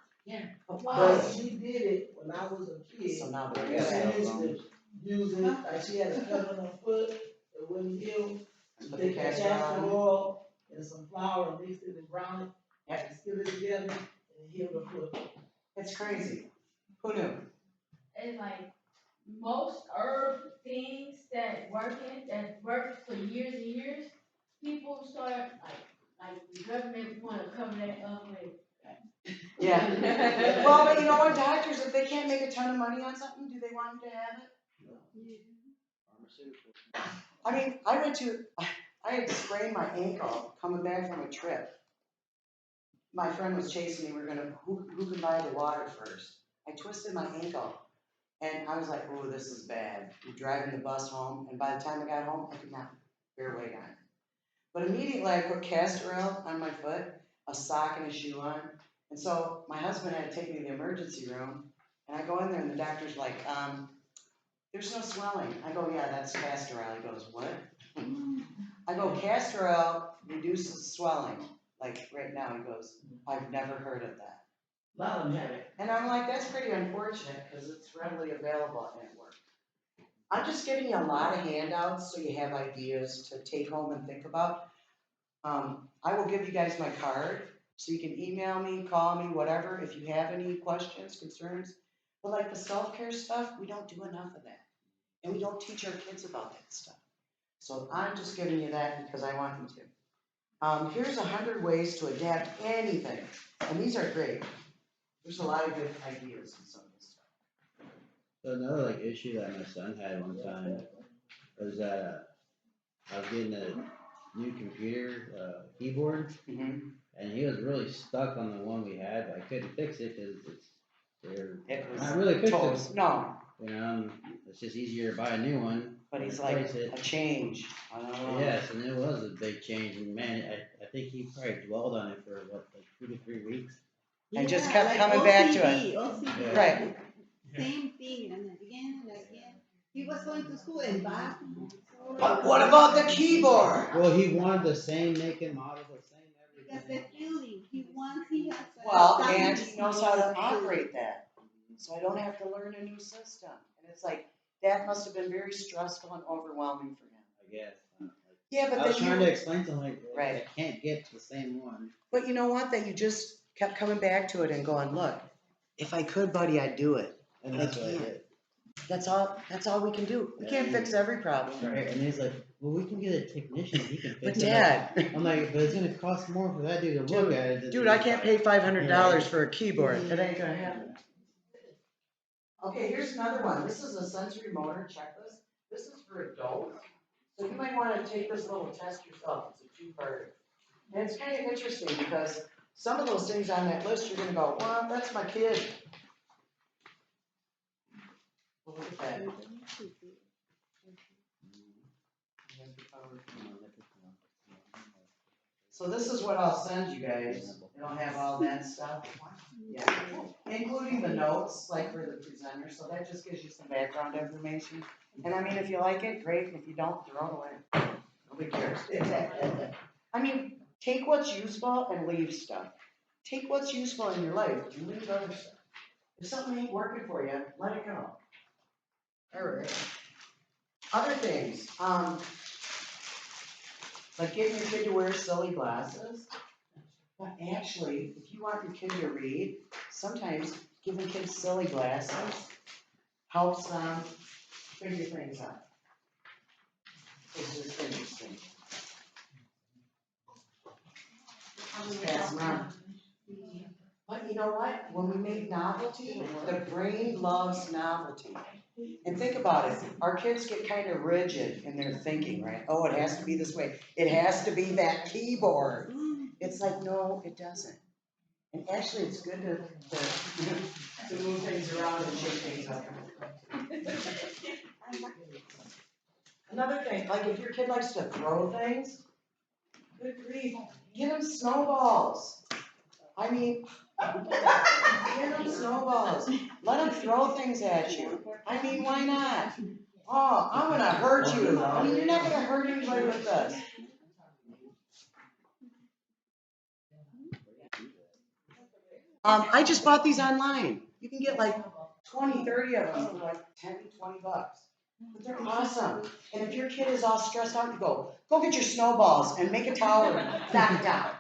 But But she did it when I was a kid. So now She they're used to use it, like she had a cut on her foot, it wouldn't heal. She Put the take the castor castor oil. oil and some flour and mix it and brown it, Yeah. and stick it together and heal the foot. It's crazy. Who knew? It's like most herb things that work for years and years, people start like the government wanna cover that up with. Yeah. Well, but you know what, doctors, if they can't make a ton of money on something, do they want you to have it? Pharmaceutical. I mean, I had sprained my ankle coming back from a trip. My friend was chasing me, who can buy the water first? I twisted my ankle, and I was like, oh, this is bad. We're driving the bus home, and by the time I got home, I could not bear weight on it. But immediately I put castor oil on my foot, a sock and a shoe on, and so my husband had to take me to the emergency room, and I go in there, and the doctor's like, there's no swelling. I go, yeah, that's castor oil. He goes, what? I go, castor oil reduces swelling. Like right now, he goes, I've never heard of that. A lot of them have it. And I'm like, that's pretty unfortunate because it's readily available and it works. I'm just giving you a lot of handouts so you have ideas to take home and think about. I will give you guys my card so you can email me, call me, whatever, if you have any questions, concerns. But like the self-care stuff, we don't do enough of that. And we don't teach our kids about that stuff. So I'm just giving you that because I want you to. Here's 100 ways to adapt anything. And these are great. There's a lot of good ideas in some of this stuff. So another like issue that my son had one time was that I was getting a new computer keyboard, and he was really stuck on the one we had, but I couldn't fix it because It was not really fix toast. it. No, You know, it's just easier to buy a new one. but and he's like, replace it. a change. I don't know. Yes, and it was a big change, and man, I think he probably dwelled on it for what, like 2 to 3 weeks. And just kept coming back to it. OCD. Yeah. Right. Same thing, and again and again. He was going to school and back. But what about the keyboard? Well, he wanted the same make and model, the same Because everything. the feeling, he has. Well, and he knows how to operate that. So I don't have to learn a new system. And it's like, that must have been very stressful and overwhelming for him. I guess. Yeah, but I was then trying to you, explain to him, like, Right. I can't get the same one. but you know what, that you just kept coming back to it and going, look, if I could, buddy, I'd do it. And But I that's what I can't. did. That's all we can do. We can't fix every problem. Right, and he's like, well, we can get a technician, he can But fix it. Dad, I'm like, but it's gonna cost more for that dude to look at it. dude, I can't pay $500 for a keyboard. That ain't gonna happen. Okay, here's another one. This is a sensory motor checklist. This is for adults. So you might wanna take this little test yourself. It's a 2-parter. And it's kind of interesting because some of those things on that list, you're gonna go, well, that's my kid. Well, look at that. So this is what I'll send you guys. It'll have all that stuff. Yeah, including the notes, like for the presenter, so that just gives you some background information. And I mean, if you like it, great, and if you don't, throw it away. Nobody cares. I I mean, take what's useful and leave stuff. Take what's useful in your life and leave other stuff. If something ain't working for you, let it go. Alright. Other things, like getting your kid to wear silly glasses. But actually, if you want your kid to read, sometimes giving kids silly glasses helps them figure things out. It's just interesting. Pass them on. But you know what? When we make novelty, the brain loves novelty. And think about it. Our kids get kind of rigid in their thinking, right? Oh, it has to be this way. It has to be that keyboard. It's like, no, it doesn't. And actually, it's good to move things around and shake things up. Another thing, like if your kid likes to throw things, good grief, give them snowballs. I mean, give them snowballs. Let them throw things at you. I mean, why not? Oh, I'm gonna hurt you. I mean, you're not gonna hurt anybody with this. I just bought these online. You can get like 20, 30 of them for like 10, 20 bucks. But they're awesome. And if your kid is all stressed out, you go get your snowballs and make a tower and knock it down.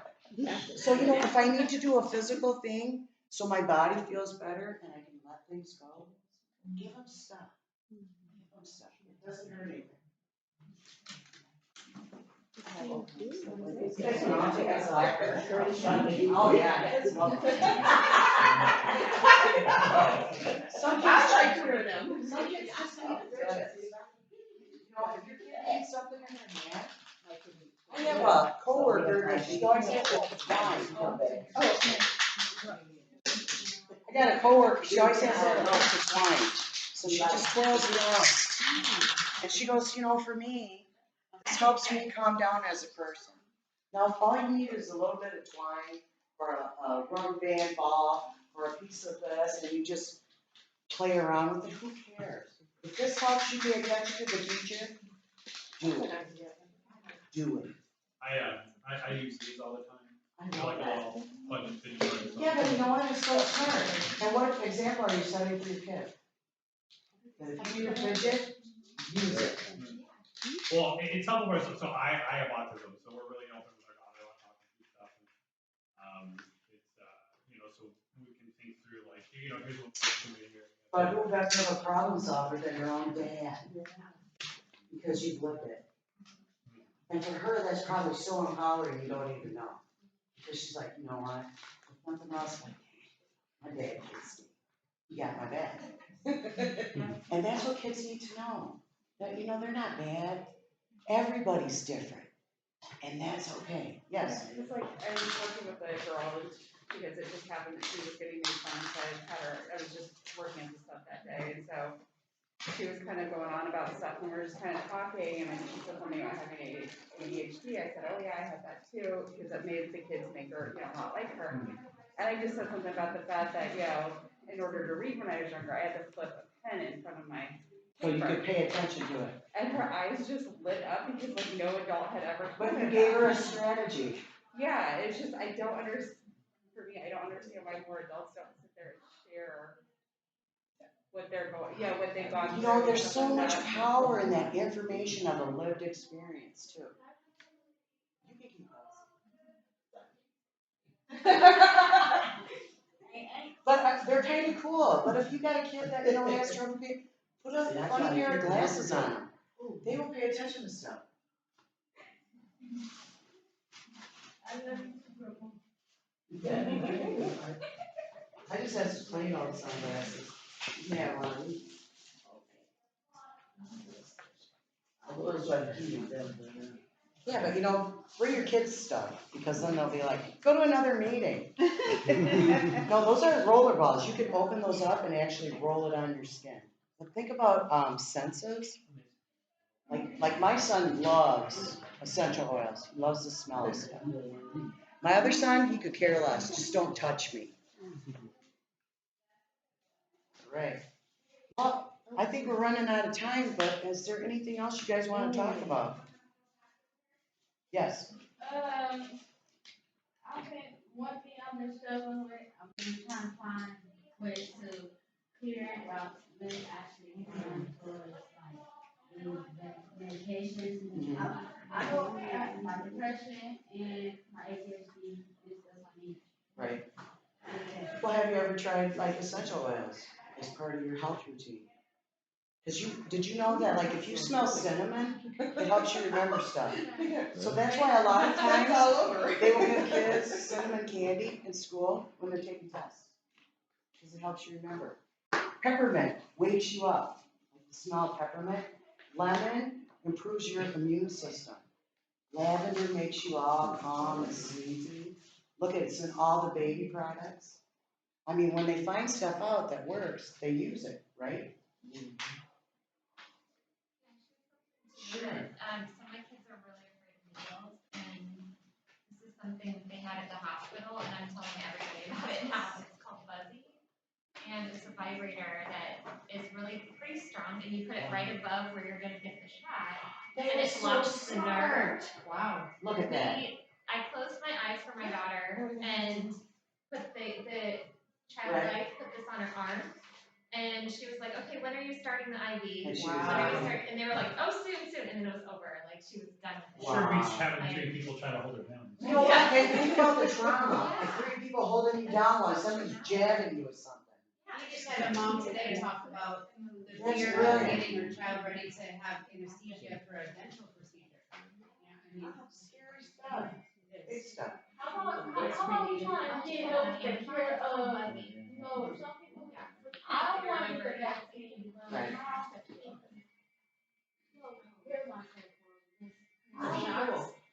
So, you know, if I need to do a physical thing so my body feels better and I can let things go, give them stuff. Give them stuff. It doesn't hurt anything. Oh, yeah. Some kids like them. Some kids just need fidgets. You know, if your kid needs something in their hand, I have a coworker that she always has to twine. I got a coworker, she always has that to twine. So she just twirls it around. And she goes, you know, for me, this helps me calm down as a person. Now, if all you need is a little bit of twine or a rubber band ball or a piece of this, and you just play around with it, who cares? If this helps you pay attention to the teacher, do it. Do it. I use these all the time. I love Like that. a little fun fidget. Yeah, but you know what? It's so smart. And what example are you setting for your kid? That if you need a fidget, use it. Well, it's helpful for us. So I have autism, so we're really open with our daughter on talking through stuff. And, it's you know, so we can think through like, you know, here's what we're doing here. But who better of a problem solver than your own dad? Because you've lived it. And for her, that's probably so empowering you don't even know. Because she's like, you know what? If nothing else, my dad gets me. He got my back. And that's what kids need to know. That, you know, they're not bad. Everybody's different. And that's okay. Yes? It's like, I was working with a girl, because it just happened that she was getting new funds, so I was just working on some stuff that day, and so she was kind of going on about stuff, and we were just kind of talking, and then she said something about having ADHD. I said, oh yeah, I have that too, because it made the kids make her, you know, not like her. And I just said something about the fact that, you know, in order to read when I was younger, I had to flip a pen in front of my So you could pay attention to it. and her eyes just lit up because like no adult had ever told But her you gave that. her a strategy. Yeah, it's just, I don't understand, for me, I don't understand why more adults don't sit there and share what they're going, yeah, what they've gone through. You know, there's stuff so like much that. power in that information of a lived experience, too. You can keep us. But they're kind of cool. But if you got a kid that, you know, has trouble, put a funny pair of glasses on them. They will pay attention to stuff. I just have some plain old sunglasses. Yeah, one. Yeah, but you know, bring your kids stuff, because then they'll be like, go to another meeting. No, those are roller balls. You can open those up and actually roll it on your skin. But think about senses. Like my son loves essential oils. He loves the smell of stuff. My other son, he could care less. Just don't touch me. Right. Well, I think we're running out of time, but is there anything else you guys want to talk about? Yes. been struggling with, I've been trying to find ways to clear it out, let it actually run towards like the medications. I know my depression and my ADHD is stuff I need. Right. Well, have you ever tried like essential oils as part of your health routine? Cause did you know that like if you smell cinnamon, it helps you remember stuff? So that's why a lot of That's all times over. they will give kids cinnamon candy in school when they're taking tests. Cause it helps you remember. Peppermint wakes you up. Like the smell of peppermint. Lemon improves your immune system. Lavender makes you all calm and sleepy. Look at it, it's in all the baby products. I mean, when they find stuff out that works, they use it, right? So my kids are really afraid of needles, and this is something that they had at the hospital, and I'm telling everybody about it now. It's called Buzzy, and it's a vibrator that is really pretty strong, and you put it right above where you're gonna get the shot, and it blocks the nerve. Wow. Look at that. I closed my eyes for my daughter and put the child light, put this on her arm. And she was like, okay, when are you starting the IV? And she When was are you done. starting? And they were like, oh, soon. And then it was over. Like, she was done with it. Sure beats Wow. having 3 people try to hold her down. You know, and think about the trauma, like 3 people holding you down while somebody's jabbing you with something. We just had a mom today talk about the That's fear of brilliant. getting her child ready to have anesthesia for a dental procedure. Yeah, I mean, Scary stuff, big stuff. How about we trying to get up the care of, you know, some people, I don't want to get the vaccine, but Right. here's my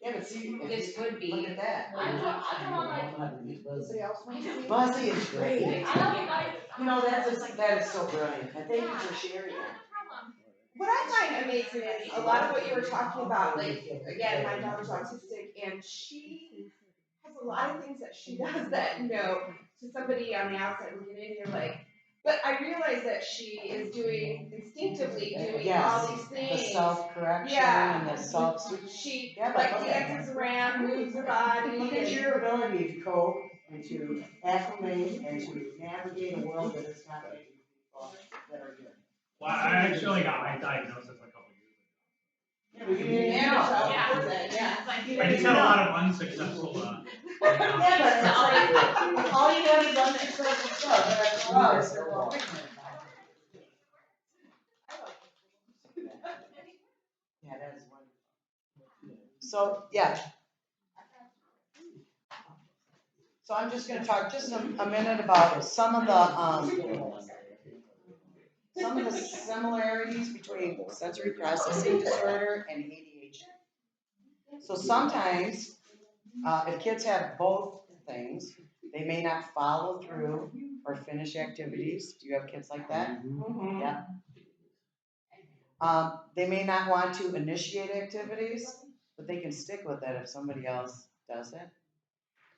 Yeah, but see, this would be. look at that. I don't like. Somebody else want to see? Buzzy is great. I don't like. You know, that is so brilliant, and thank you for sharing that. What I find amazing is a lot of what you were talking about, like, again, my daughter's autistic and she has a lot of things that she does that, you know, to somebody on the outside looking in, you're like, but I realize that she is doing, instinctively doing all these The things. self-correction Yeah. and the self. She Yeah, but like look at dances around, moves her body. Look at and- your ability to cope and to acclimate and to navigate a world that is not making people that are good. Well, I actually got my diagnosis a couple years ago. Yeah, but you didn't Yeah. know. Yeah. I just had a lot of unsuccessful, Yeah, but it's like, all you have is unsuccessful stuff, but after a while, it's their fault. Yeah, that is wonderful. So, yeah. So I'm just gonna talk just a minute about some of the similarities between sensory processing disorder and ADHD. So sometimes, if kids have both things, they may not follow through or finish activities. Do you have kids like that? Mhm. Yeah. They may not want to initiate activities, but they can stick with it if somebody else does it.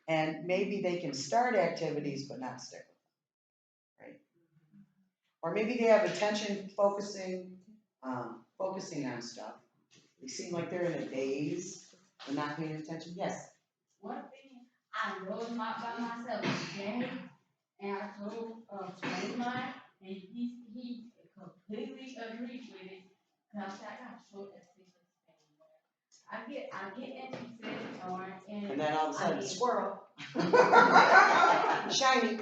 And maybe they can start activities but not stick with them, right? Or maybe they have attention focusing on stuff. They seem like they're in a daze and not paying attention. Yes. One thing, I rode by myself today, and I told, mine, and he completely agreed with it, cause I got short attention span. I get interested, And then all of a sudden, squirrel. Shiny.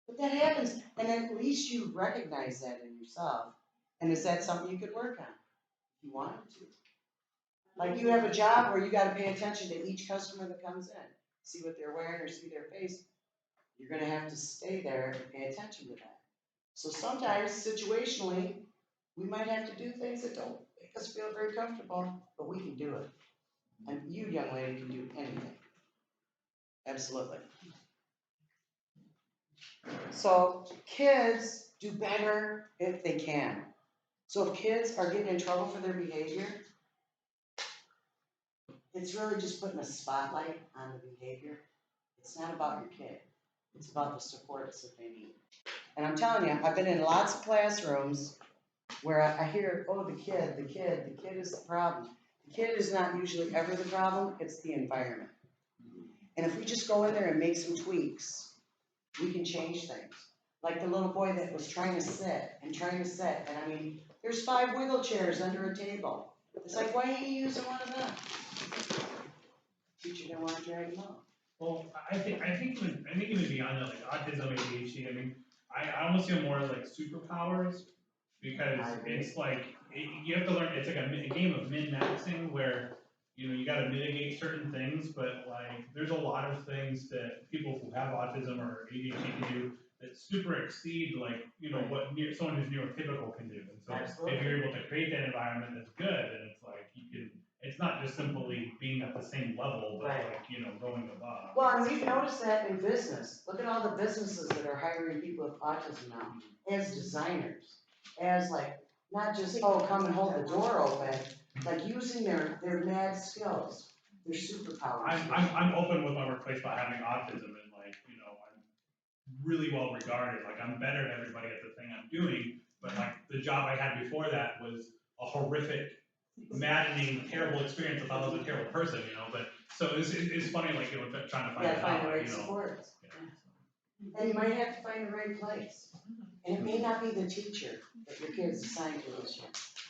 But that happens, and at least you recognize that in yourself. And is that something you could work on if you wanted to? Like you have a job where you gotta pay attention to each customer that comes in, see what they're wearing or see their face. You're gonna have to stay there and pay attention to that. So sometimes, situationally, we might have to do things that don't make us feel very comfortable, but we can do it. And you, young lady, can do anything. Absolutely. So kids do better if they can. So if kids are getting in trouble for their behavior, it's really just putting a spotlight on the behavior. It's not about your kid. It's about the supports that they need. And I'm telling you, I've been in lots of classrooms where I hear, oh, the kid is the problem. The kid is not usually ever the problem, it's the environment. And if we just go in there and make some tweaks, we can change things. Like the little boy that was trying to sit, and I mean, there's 5 wiggle chairs under a table. It's like, why ain't you using one of them? Teacher didn't want to drag him out. Well, I think even beyond that, like autism, ADHD, I mean, I almost feel more like superpowers, because it's like, you have to learn, it's like a game of min-maxing where, you know, you gotta mitigate certain things, but like, there's a lot of things that people who have autism or ADHD can do that super exceed, like, you know, what someone who's neurotypical can do. And so Absolutely. if you're able to create that environment that's good, then it's like, you can, it's not just simply being at the same level, but Right. like, you know, going above. Well, and we've noticed that in business. Look at all the businesses that are hiring people with autism now, as designers, as like, not just, oh, come and hold the door open, like using their mad skills, their superpowers. I'm open with my workplace about having autism, and like, you know, I'm really well regarded, like I'm better than everybody at the thing I'm doing, but like the job I had before that was a horrific, maddening, terrible experience. I thought I was a terrible person, you know, but so it's funny, like, you know, trying to find Yeah, it find out, the right you know. supports. Yeah. And you might have to find the right place. And it may not be the teacher that your kid's assigned to this year.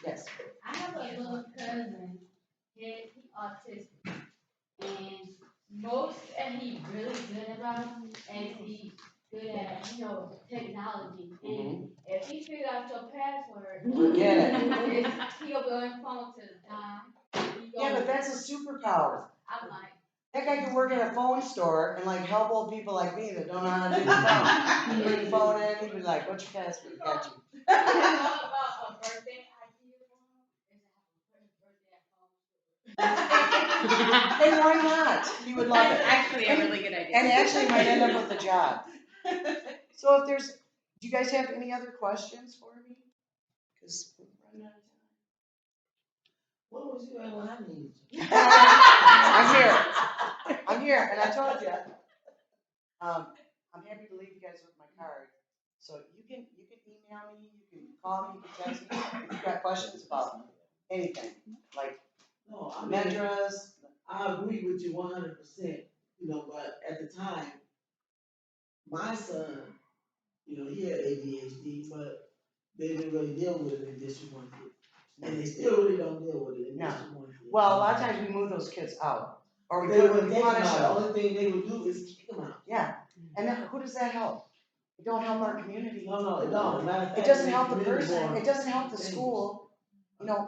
Yes. I have a little cousin, he's autistic, and he really good about it, and he good at, technology. And if he figure out your password, Get he'll go and phone to the dime. Yeah, but that's a superpower. I'm like, That guy could work at a phone store and like help old people like me that don't know how to do the phone. You bring the phone in, he'd be like, what's your password? Got you. you know about a birthday idea for him? Is to have a birthday at home. And why not? He would love it. Actually, a really good idea. And actually might end up with a job. So if there's, do you guys have any other questions for me? Because we're running out of What was you at when I needed you? time. I'm here, and I told you. I'm happy to leave you guys with my card. So you can email me, you can call me, you can text me if you've got questions about anything, like No, I mean, Medras. I agree with you 100%, but at the time, my son, he had ADHD, but they didn't really deal with it in District 1. And they still really don't deal with it in No. District 1. Well, a lot of times we move those kids out, or we They wouldn't punish take them out. The them. only thing they would do is kick them out. Yeah, and then who does that help? It don't help our community. No, it don't. Matter of fact, It doesn't it help the makes community person, more it doesn't help the dangerous. school.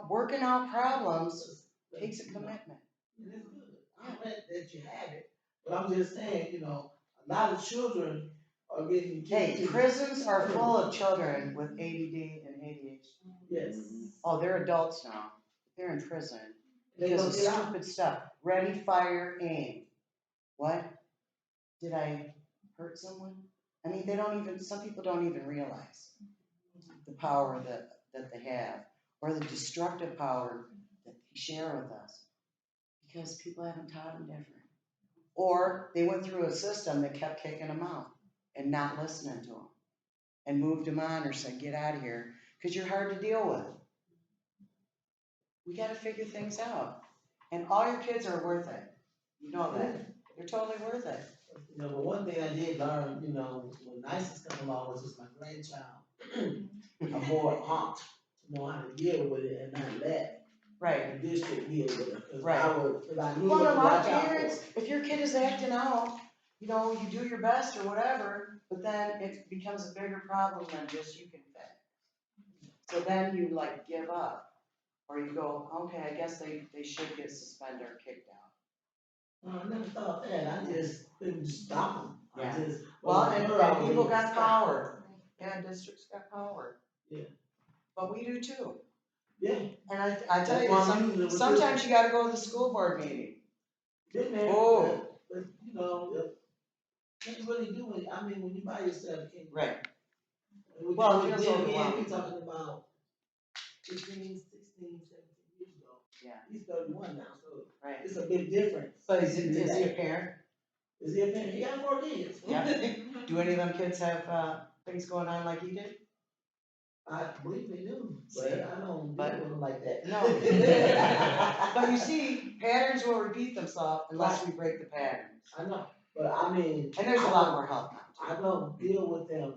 Working out problems takes a commitment. And it's good. I'm glad that you have it, but I'm just saying, a lot of children are getting. Hey, prisons are full of children with ADD and ADHD. Yes. Oh, they're adults now. They're in prison They because don't of get out. stupid stuff. Ready, fire, aim. What? Did I hurt someone? I mean, some people don't even realize the power that they have, or the destructive power that they share with us, because people haven't taught them different. Or they went through a system that kept kicking them out and not listening to them, and moved them on or said, get out of here, because you're hard to deal with. We got to figure things out. And all your kids are worth it. You know that. They're totally worth it. But one thing I did learn, when ISIS come along, was just my grandchild. I'm more pumped to know how to deal with it and not let Right. the district deal with it. Because Right. I knew Well, what a to lot of watch out for. parents, if your kid is acting out, you do your best or whatever, but then it becomes a bigger problem than just you can fix. So then you give up. Or you go, okay, I guess they should get suspended or kicked out. Well, I never thought that. I just couldn't stop them. Yeah. I just, And people got power. Yeah, districts got power. Yeah. But we do too. Yeah. And I tell That's why I'm you, using it with sometimes you gotta go to the school board meeting. Been there, Oh. but can't really do it. I mean, when you by yourself, you can't. Right. Well, it feels we overwhelming. talking about 15, 16, 17 years ago. Yeah. He's 31 now, so Right. it's a big difference. But is he a parent? Is he a parent? He got 4 kids. Yeah. Do any of them kids have things going on like he did? I believe they do, See? but I don't deal But- with them like that. No. But you see, patterns will repeat themselves unless we break the patterns. I know, but I mean. And there's a I lot don't- more help now. I don't deal with them